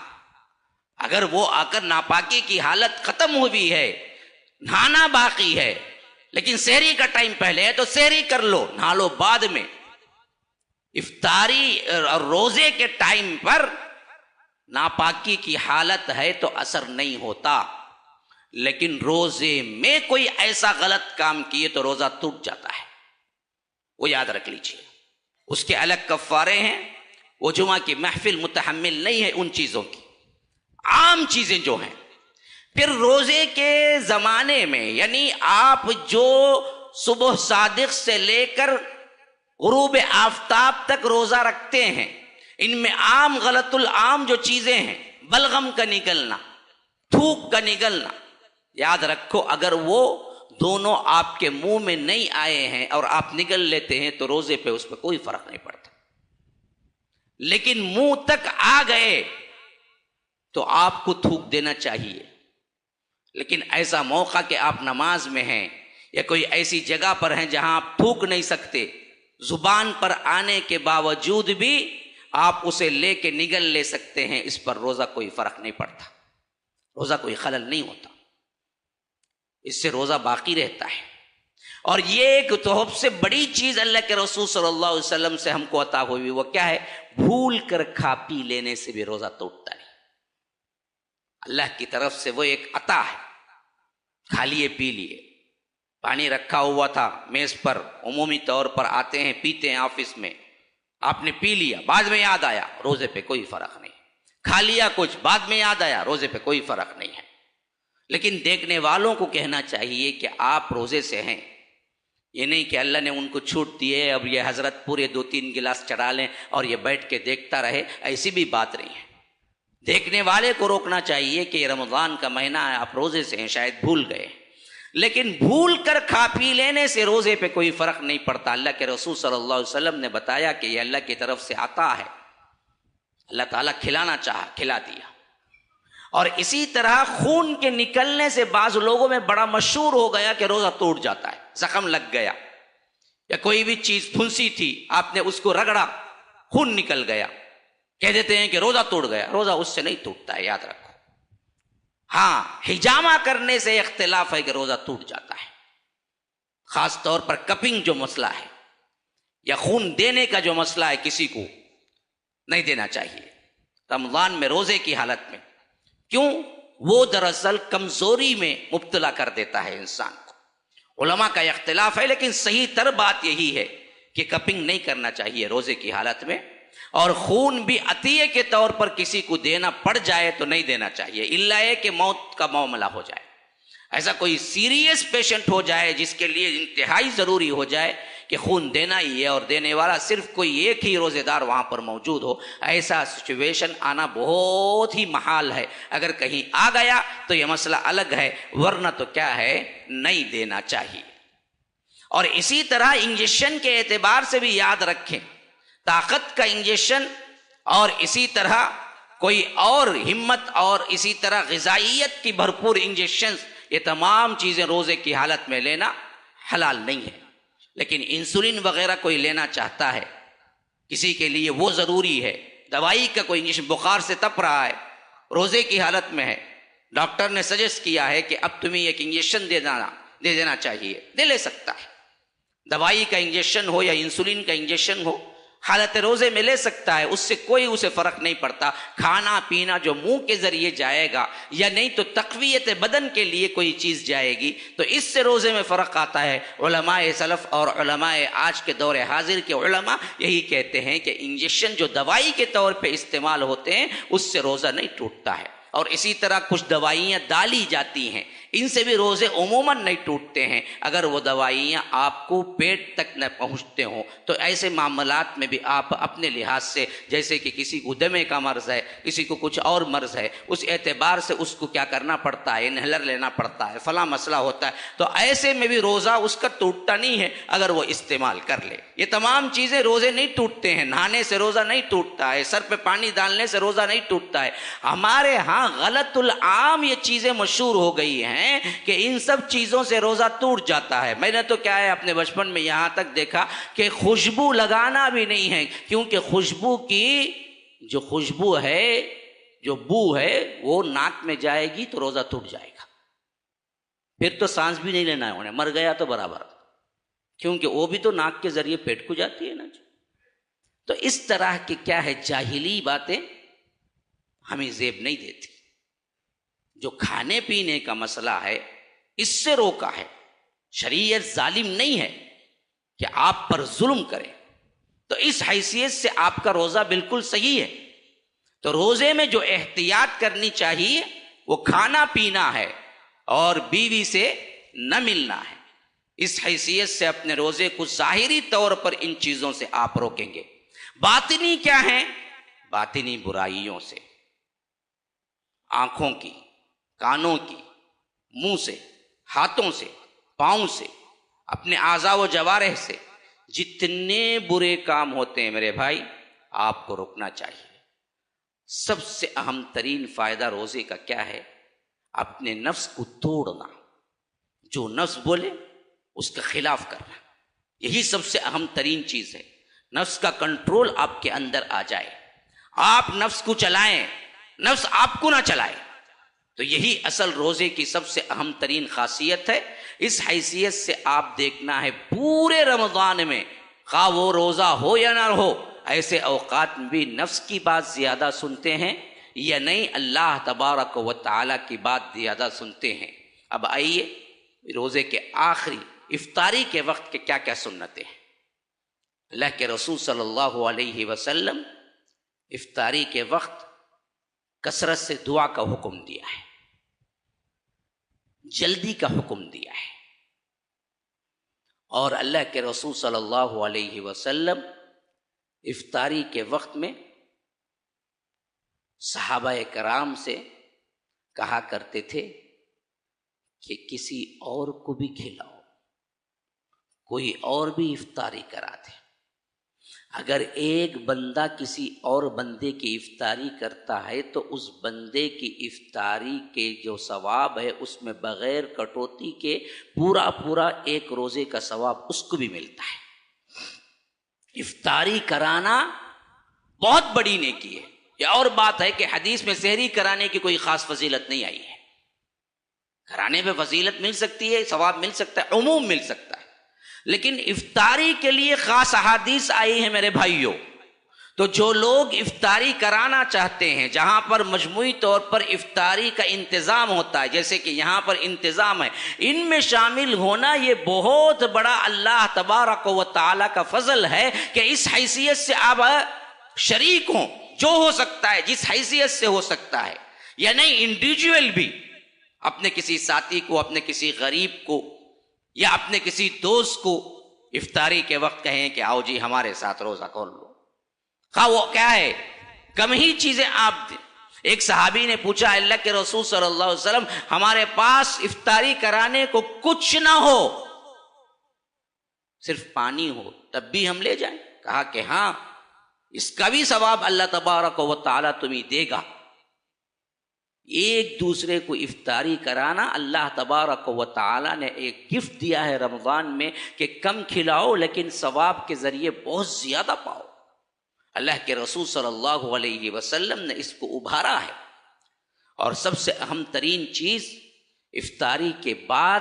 Speaker 1: اگر وہ آ کر ناپاکی کی حالت ختم ہوئی ہے، نہانا باقی ہے لیکن سحری کا ٹائم پہلے ہے تو سحری کر لو، نہا لو بعد میں۔ افطاری اور روزے کے ٹائم پر ناپاکی کی حالت ہے تو اثر نہیں ہوتا، لیکن روزے میں کوئی ایسا غلط کام کیے تو روزہ ٹوٹ جاتا ہے، وہ یاد رکھ لیجیے۔ اس کے الگ کفارے ہیں، وہ جمعہ کی محفل متحمل نہیں ہے ان چیزوں کی، عام چیزیں جو ہیں۔ پھر روزے کے زمانے میں یعنی آپ جو صبح صادق سے لے کر غروب آفتاب تک روزہ رکھتے ہیں، ان میں عام غلط العام جو چیزیں ہیں، بلغم کا نگلنا، تھوک کا نگلنا، یاد رکھو اگر وہ دونوں آپ کے منہ میں نہیں آئے ہیں اور آپ نگل لیتے ہیں تو روزے پہ اس پہ کوئی فرق نہیں پڑتا، لیکن منہ تک آ گئے تو آپ کو تھوک دینا چاہیے۔ لیکن ایسا موقع کہ آپ نماز میں ہیں یا کوئی ایسی جگہ پر ہیں جہاں آپ تھوک نہیں سکتے، زبان پر آنے کے باوجود بھی آپ اسے لے کے نگل لے سکتے ہیں، اس پر روزہ کوئی فرق نہیں پڑتا، روزہ کوئی خلل نہیں ہوتا، اس سے روزہ باقی رہتا ہے۔ اور یہ ایک سب سے بڑی چیز اللہ کے رسول صلی اللہ علیہ وسلم سے ہم کو عطا ہوئی، وہ کیا ہے؟ بھول کر کھا پی لینے سے بھی روزہ ٹوٹتا نہیں۔ اللہ کی طرف سے وہ ایک عطا ہے، کھا لیے پی لیے، پانی رکھا ہوا تھا میز پر، عمومی طور پر آتے ہیں پیتے ہیں آفس میں، آپ نے پی لیا، بعد میں یاد آیا، روزے پہ کوئی فرق نہیں۔ کھا لیا کچھ، بعد میں یاد آیا، روزے پہ کوئی فرق نہیں ہے۔ لیکن دیکھنے والوں کو کہنا چاہیے کہ آپ روزے سے ہیں، یہ نہیں کہ اللہ نے ان کو چھوٹ دی ہے اب یہ حضرت پورے 2-3 گلاس چڑھا لیں اور یہ بیٹھ کے دیکھتا رہے، ایسی بھی بات نہیں ہے۔ دیکھنے والے کو روکنا چاہیے کہ یہ رمضان کا مہینہ ہے، آپ روزے سے ہیں، شاید بھول گئے، لیکن بھول کر کھا پی لینے سے روزے پہ کوئی فرق نہیں پڑتا۔ اللہ کے رسول صلی اللہ علیہ وسلم نے بتایا کہ یہ اللہ کی طرف سے عطا ہے، اللہ تعالیٰ کھلانا چاہا، کھلا دیا۔ اور اسی طرح خون کے نکلنے سے بعض لوگوں میں بڑا مشہور ہو گیا کہ روزہ ٹوٹ جاتا ہے، زخم لگ گیا یا کوئی بھی چیز پھنسی تھی، آپ نے اس کو رگڑا، خون نکل گیا، کہہ دیتے ہیں کہ روزہ ٹوٹ گیا۔ روزہ اس سے نہیں ٹوٹتا ہے، یاد رکھو۔ ہاں، حجامہ کرنے سے اختلاف ہے کہ روزہ ٹوٹ جاتا ہے، خاص طور پر کپنگ جو مسئلہ ہے یا خون دینے کا جو مسئلہ ہے، کسی کو نہیں دینا چاہیے رمضان میں روزے کی حالت میں۔ کیوں؟ وہ دراصل کمزوری میں مبتلا کر دیتا ہے انسان کو۔ علماء کا اختلاف ہے، لیکن صحیح تر بات یہی ہے کہ کپنگ نہیں کرنا چاہیے روزے کی حالت میں، اور خون بھی عطیے کے طور پر کسی کو دینا پڑ جائے تو نہیں دینا چاہیے، الا یہ کہ موت کا معاملہ ہو جائے، ایسا کوئی سیریس پیشنٹ ہو جائے جس کے لیے انتہائی ضروری ہو جائے کہ خون دینا ہی ہے اور دینے والا صرف کوئی ایک ہی روزے دار وہاں پر موجود ہو، ایسا سچویشن آنا بہت ہی محال ہے۔ اگر کہیں آ گیا تو یہ مسئلہ الگ ہے، ورنہ تو کیا ہے، نہیں دینا چاہیے۔ اور اسی طرح انجیکشن کے اعتبار سے بھی یاد رکھیں، طاقت کا انجیکشن اور اسی طرح کوئی اور ہمت اور اسی طرح غذائیت کی بھرپور انجیکشن، یہ تمام چیزیں روزے کی حالت میں لینا حلال نہیں ہے۔ لیکن انسولین وغیرہ کوئی لینا چاہتا ہے، کسی کے لیے وہ ضروری ہے، دوائی کا کوئی انجیکشن، بخار سے تپ رہا ہے، روزے کی حالت میں ہے، ڈاکٹر نے سجیسٹ کیا ہے کہ اب تمہیں ایک انجیکشن دے دینا چاہیے، دے لے سکتا ہے۔ دوائی کا انجیکشن ہو یا انسولین کا انجیکشن ہو، حالت روزے میں لے سکتا ہے، اس سے کوئی اسے فرق نہیں پڑتا۔ کھانا پینا جو منہ کے ذریعے جائے گا یا نہیں تو تقویت بدن کے لیے کوئی چیز جائے گی تو اس سے روزے میں فرق آتا ہے۔ علماء سلف اور علماء آج کے دور حاضر کے علماء یہی کہتے ہیں کہ انجیکشن جو دوائی کے طور پہ استعمال ہوتے ہیں اس سے روزہ نہیں ٹوٹتا ہے۔ اور اسی طرح کچھ دوائیاں ڈالی جاتی ہیں، ان سے بھی روزے عموماً نہیں ٹوٹتے ہیں، اگر وہ دوائیاں آپ کو پیٹ تک نہ پہنچتے ہوں تو ایسے معاملات میں بھی آپ اپنے لحاظ سے، جیسے کہ کسی کو دمے کا مرض ہے، کسی کو کچھ اور مرض ہے، اس اعتبار سے اس کو کیا کرنا پڑتا ہے، انہیلر لینا پڑتا ہے، فلاں مسئلہ ہوتا ہے، تو ایسے میں بھی روزہ اس کا ٹوٹتا نہیں ہے اگر وہ استعمال کر لے۔ یہ تمام چیزیں روزے نہیں ٹوٹتے ہیں، نہانے سے روزہ نہیں ٹوٹتا ہے، سر پہ پانی ڈالنے سے روزہ نہیں ٹوٹتا ہے۔ ہمارے ہاں غلط العام یہ چیزیں مشہور ہو گئی ہیں کہ ان سب چیزوں سے روزہ ٹوٹ جاتا ہے۔ میں نے تو کیا ہے اپنے بچپن میں یہاں تک دیکھا کہ خوشبو لگانا بھی نہیں ہے، کیونکہ خوشبو کی جو خوشبو ہے، جو بو ہے، وہ ناک میں جائے گی تو روزہ ٹوٹ جائے گا، پھر تو سانس بھی نہیں لینا ہے انہیں، مر گیا تو برابر، کیونکہ وہ بھی تو ناک کے ذریعے پیٹ کو جاتی ہے نا۔ تو اس طرح کی کیا ہے جاہلی باتیں ہمیں زیب نہیں دیتی۔ جو کھانے پینے کا مسئلہ ہے اس سے روکا ہے، شریعت ظالم نہیں ہے کہ آپ پر ظلم کرے، تو اس حیثیت سے آپ کا روزہ بالکل صحیح ہے۔ تو روزے میں جو احتیاط کرنی چاہیے وہ کھانا پینا ہے اور بیوی سے نہ ملنا ہے۔ اس حیثیت سے اپنے روزے کو ظاہری طور پر ان چیزوں سے آپ روکیں گے۔ باطنی کیا ہیں؟ باطنی برائیوں سے، آنکھوں کی، کانوں کی، منہ سے، ہاتھوں سے، پاؤں سے، اپنے اعضاء و جوارح سے جتنے برے کام ہوتے ہیں میرے بھائی، آپ کو روکنا چاہیے۔ سب سے اہم ترین فائدہ روزے کا کیا ہے؟ اپنے نفس کو توڑنا، جو نفس بولے اس کے خلاف کرنا، یہی سب سے اہم ترین چیز ہے۔ نفس کا کنٹرول آپ کے اندر آ جائے، آپ نفس کو چلائیں، نفس آپ کو نہ چلائے، تو یہی اصل روزے کی سب سے اہم ترین خاصیت ہے۔ اس حیثیت سے آپ دیکھنا ہے پورے رمضان میں، خواہ وہ روزہ ہو یا نہ ہو، ایسے اوقات میں بھی نفس کی بات زیادہ سنتے ہیں یا نہیں اللہ تبارک و تعالیٰ کی بات زیادہ سنتے ہیں۔ اب آئیے روزے کے آخری افطاری کے وقت کے کیا کیا سنتیں ہیں۔ اللہ کے رسول صلی اللہ علیہ وسلم افطاری کے وقت کثرت سے دعا کا حکم دیا ہے، جلدی کا حکم دیا ہے، اور اللہ کے رسول صلی اللہ علیہ وسلم افطاری کے وقت میں صحابہ کرام سے کہا کرتے تھے کہ کسی اور کو بھی کھلاؤ، کوئی اور بھی افطاری کرا دے۔ اگر ایک بندہ کسی اور بندے کی افطاری کرتا ہے تو اس بندے کی افطاری کے جو ثواب ہے اس میں بغیر کٹوتی کے پورا ایک روزے کا ثواب اس کو بھی ملتا ہے۔ افطاری کرانا بہت بڑی نیکی ہے۔ یہ اور بات ہے کہ حدیث میں سحری کرانے کی کوئی خاص فضیلت نہیں آئی ہے۔ کرانے پہ فضیلت مل سکتی ہے، ثواب مل سکتا ہے، عموم مل سکتا ہے، لیکن افطاری کے لیے خاص احادیث آئی ہیں میرے بھائیوں۔ تو جو لوگ افطاری کرانا چاہتے ہیں، جہاں پر مجموعی طور پر افطاری کا انتظام ہوتا ہے، جیسے کہ یہاں پر انتظام ہے، ان میں شامل ہونا یہ بہت بڑا اللہ تبارک و تعالی کا فضل ہے کہ اس حیثیت سے آپ شریک ہوں۔ جو ہو سکتا ہے، جس حیثیت سے ہو سکتا ہے، یا نہیں انڈیویجول بھی اپنے کسی ساتھی کو، اپنے کسی غریب کو یا اپنے کسی دوست کو افطاری کے وقت کہیں کہ آؤ جی ہمارے ساتھ روزہ کھول لو، خواہ وہ کیا ہے کم ہی چیزیں آپ دیں۔ ایک صحابی نے پوچھا اللہ کے رسول صلی اللہ علیہ وسلم ہمارے پاس افطاری کرانے کو کچھ نہ ہو، صرف پانی ہو، تب بھی ہم لے جائیں؟ کہا کہ ہاں، اس کا بھی ثواب اللہ تبارک و تعالیٰ تمہیں دے گا۔ ایک دوسرے کو افطاری کرانا، اللہ تبارک و تعالیٰ نے ایک گفٹ دیا ہے رمضان میں کہ کم کھلاؤ لیکن ثواب کے ذریعے بہت زیادہ پاؤ۔ اللہ کے رسول صلی اللہ علیہ وسلم نے اس کو ابھارا ہے۔ اور سب سے اہم ترین چیز افطاری کے بعد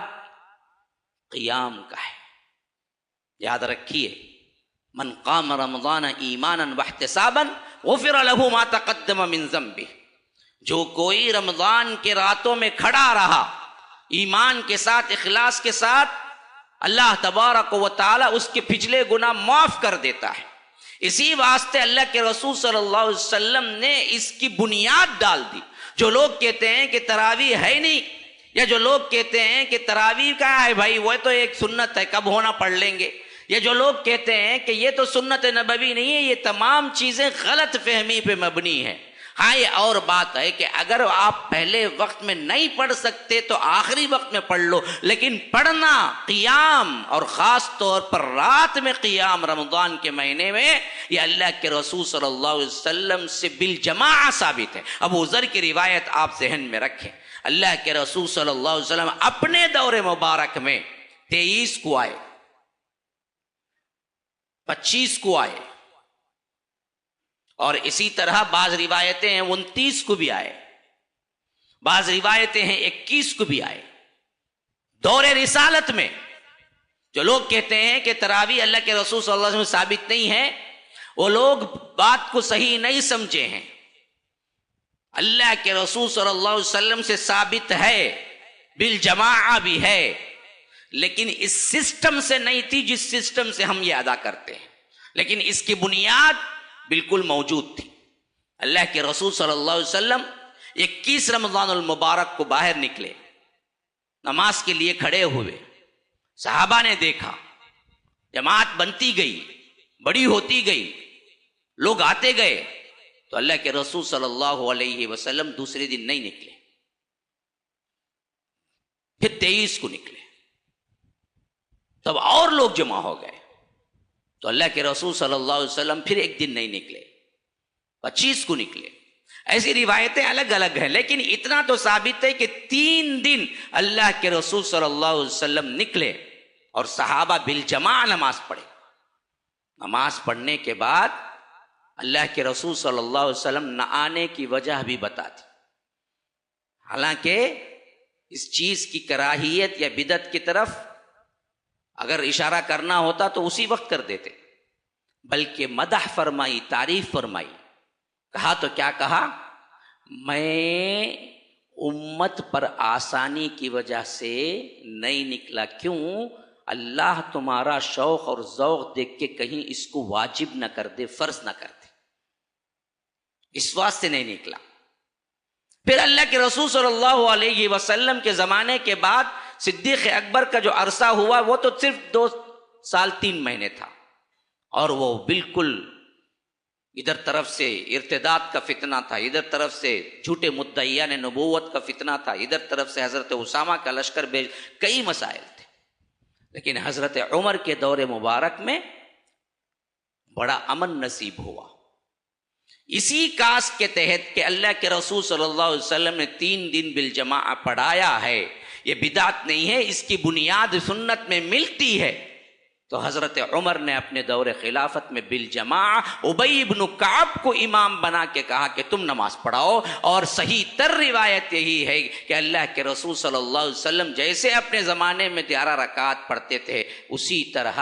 Speaker 1: قیام کا ہے۔ یاد رکھیے، من قام رمضان ایمانا واحتسابا غفر له ما تقدم من ذنبه، جو کوئی رمضان کے راتوں میں کھڑا رہا ایمان کے ساتھ، اخلاص کے ساتھ، اللہ تبارک و تعالی اس کے پچھلے گناہ معاف کر دیتا ہے۔ اسی واسطے اللہ کے رسول صلی اللہ علیہ وسلم نے اس کی بنیاد ڈال دی۔ جو لوگ کہتے ہیں کہ تراویح ہے نہیں، یا جو لوگ کہتے ہیں کہ تراویح کا ہے بھائی وہ تو ایک سنت ہے، کب ہونا پڑھ لیں گے، یا جو لوگ کہتے ہیں کہ یہ تو سنت نبوی نہیں ہے، یہ تمام چیزیں غلط فہمی پہ مبنی ہے۔ ہاں، یہ اور بات ہے کہ اگر آپ پہلے وقت میں نہیں پڑھ سکتے تو آخری وقت میں پڑھ لو، لیکن پڑھنا، قیام، اور خاص طور پر رات میں قیام رمضان کے مہینے میں، یہ اللہ کے رسول صلی اللہ علیہ وسلم سے بالجماع ثابت ہے۔ ابو ذر کی روایت آپ ذہن میں رکھیں، اللہ کے رسول صلی اللہ علیہ وسلم اپنے دور مبارک میں 23 کو آئے، 25 کو آئے، اور اسی طرح بعض روایتیں ہیں 29 کو بھی آئے، بعض روایتیں ہیں 21 کو بھی آئے۔ دور رسالت میں جو لوگ کہتے ہیں کہ تراویح اللہ کے رسول صلی اللہ علیہ وسلم ثابت نہیں ہے، وہ لوگ بات کو صحیح نہیں سمجھے ہیں۔ اللہ کے رسول صلی اللہ علیہ وسلم سے ثابت ہے، بالجماع بھی ہے، لیکن اس سسٹم سے نہیں تھی جس سسٹم سے ہم یہ ادا کرتے ہیں، لیکن اس کی بنیاد بالکل موجود تھی۔ اللہ کے رسول صلی اللہ علیہ وسلم 21 رمضان المبارک کو باہر نکلے، نماز کے لیے کھڑے ہوئے، صحابہ نے دیکھا، جماعت بنتی گئی، بڑی ہوتی گئی، لوگ آتے گئے، تو اللہ کے رسول صلی اللہ علیہ وسلم دوسرے دن نہیں نکلے، پھر 23 کو نکلے، تب اور لوگ جمع ہو گئے، تو اللہ کے رسول صلی اللہ علیہ وسلم پھر ایک دن نہیں نکلے، 25 کو نکلے۔ ایسی روایتیں الگ الگ ہیں، لیکن اتنا تو ثابت ہے کہ 3 دن اللہ کے رسول صلی اللہ علیہ وسلم نکلے اور صحابہ بالجماع نماز پڑھے۔ نماز پڑھنے کے بعد اللہ کے رسول صلی اللہ علیہ وسلم نہ آنے کی وجہ بھی بتا دی، حالانکہ اس چیز کی کراہیت یا بدعت کی طرف اگر اشارہ کرنا ہوتا تو اسی وقت کر دیتے، بلکہ مدح فرمائی، تعریف فرمائی۔ کہا تو کیا کہا؟ میں امت پر آسانی کی وجہ سے نہیں نکلا، کیوں؟ اللہ تمہارا شوق اور ذوق دیکھ کے کہیں اس کو واجب نہ کر دے، فرض نہ کر دے، اس واسطے نہیں نکلا۔ پھر اللہ کے رسول صلی اللہ علیہ وسلم کے زمانے کے بعد صدیق اکبر کا جو عرصہ ہوا وہ تو صرف سال 3 مہینے تھا، اور وہ بالکل ادھر طرف سے ارتداد کا فتنہ تھا، ادھر طرف سے جھوٹے مدعیان نبوت کا فتنہ تھا، ادھر طرف سے حضرت اسامہ کا لشکر بھیج، کئی مسائل تھے. لیکن حضرت عمر کے دور مبارک میں بڑا امن نصیب ہوا، اسی کاس کے تحت کہ اللہ کے رسول صلی اللہ علیہ وسلم نے 3 دن بالجماع پڑھایا ہے. یہ بدعت نہیں ہے، اس کی بنیاد سنت میں ملتی ہے. تو حضرت عمر نے اپنے دور خلافت میں بالجماع ابی بن کعب کو امام بنا کے کہا کہ تم نماز پڑھاؤ. اور صحیح تر روایت یہی ہے کہ اللہ کے رسول صلی اللہ علیہ وسلم جیسے اپنے زمانے میں 11 رکعات پڑھتے تھے، اسی طرح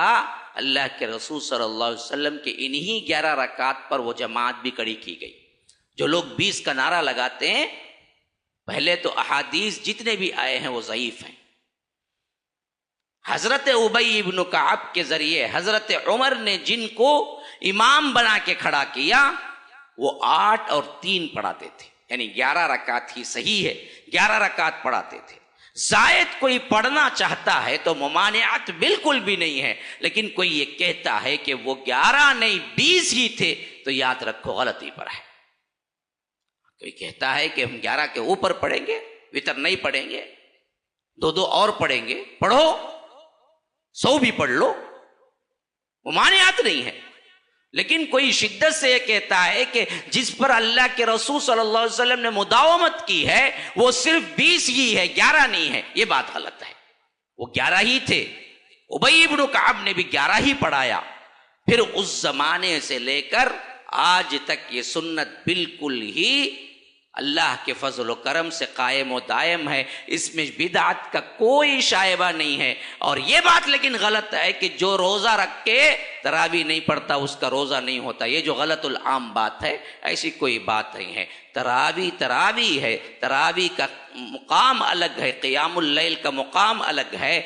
Speaker 1: اللہ کے رسول صلی اللہ علیہ وسلم کے انہی 11 رکعات پر وہ جماعت بھی کڑی کی گئی. جو لوگ 20 کا نعرہ لگاتے ہیں، پہلے تو احادیث جتنے بھی آئے ہیں وہ ضعیف ہیں. حضرت ابی بن کعب کے ذریعے حضرت عمر نے جن کو امام بنا کے کھڑا کیا، وہ 8 اور 3 پڑھاتے تھے، یعنی 11 رکعت ہی صحیح ہے، 11 رکعت پڑھاتے تھے. زائد کوئی پڑھنا چاہتا ہے تو ممانعت بالکل بھی نہیں ہے، لیکن کوئی یہ کہتا ہے کہ وہ 11 نہیں 20 ہی تھے تو یاد رکھو غلطی پر ہے. کوئی کہتا ہے کہ ہم 11 کے اوپر پڑھیں گے، وتر نہیں پڑھیں گے، 2 اور پڑھیں گے، پڑھو 100 بھی پڑھ لو، ممانعت نہیں ہے. لیکن کوئی شدت سے یہ کہتا ہے کہ جس پر اللہ کے رسول صلی اللہ علیہ وسلم نے مداومت کی ہے وہ صرف 20 ہی ہے، 11 نہیں ہے، یہ بات غلط ہے. وہ 11 ہی تھے. ابی بن کعب نے بھی 11 ہی پڑھایا. پھر اس زمانے سے لے کر آج تک یہ سنت بالکل ہی اللہ کے فضل و کرم سے قائم و دائم ہے. اس میں بدعت کا کوئی شائبہ نہیں ہے. اور یہ بات لیکن غلط ہے کہ جو روزہ رکھ کے تراویح نہیں پڑھتا اس کا روزہ نہیں ہوتا، یہ جو غلط العام بات ہے، ایسی کوئی بات نہیں ہے. تراویح ہے، تراویح کا مقام الگ ہے، قیام اللیل کا مقام الگ ہے،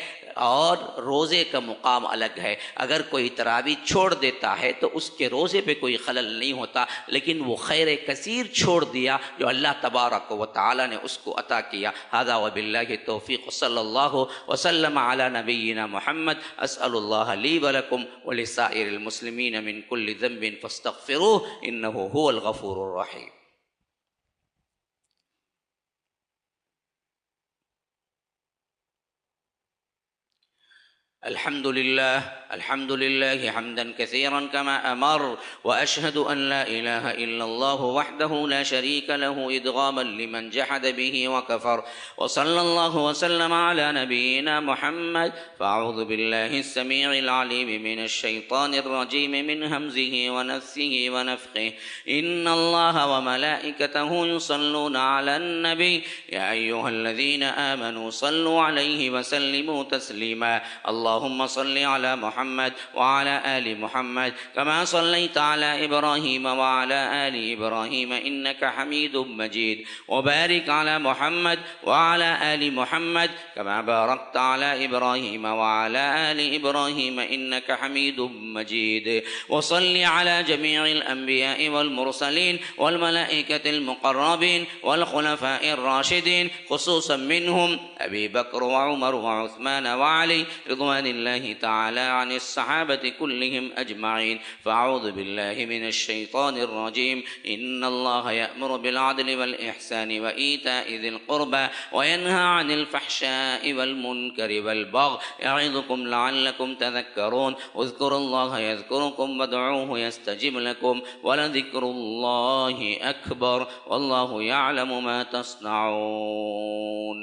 Speaker 1: اور روزے کا مقام الگ ہے. اگر کوئی تراویح چھوڑ دیتا ہے تو اس کے روزے پہ کوئی خلل نہیں ہوتا، لیکن وہ خیر کثیر چھوڑ دیا جو اللہ تبارک و تعالی نے اس کو عطا کیا. ھذا وباللہ التوفیق، صلی اللہ وسلم علی نبینا محمد. اسأل اللہ لی ولکم ولسائر المسلمین من کل ذنب فاستغفروہ انہ هو الغفور الرحیم. الحمد لله حمدا كثيرا كما أمر، وأشهد أن لا إله إلا الله وحده لا شريك له إدغاما لمن جحد به وكفر، وصلى الله وسلم على نبينا محمد. فأعوذ بالله السميع العليم من الشيطان الرجيم من همزه ونفثه ونفخه. إن الله وملائكته يصلون على النبي يا أيها الذين آمنوا صلوا عليه وسلموا تسليما. اللهم صل على محمد وعلى آل محمد كما صليت على إبراهيم وعلى آل إبراهيم إنك حميد مجيد، وبارك على محمد وعلى آل محمد كما باركت على إبراهيم وعلى آل إبراهيم إنك حميد مجيد. وصل على جميع الأنبياء والمرسلين والملائكة المقربين والخلفاء الراشدين، خصوصا منهم أبي بكر وعمر وعثمان وعلي رضوان الله تعالى عن الصحابة كلهم أجمعين. فأعوذ بالله من الشيطان الرجيم. إن الله يأمر بالعدل والإحسان وإيتاء ذي القربى وينهى عن الفحشاء والمنكر والبغي يعظكم لعلكم تذكرون. اذكروا الله يذكركم وادعوه يستجب لكم ولذكر الله أكبر والله يعلم ما تصنعون.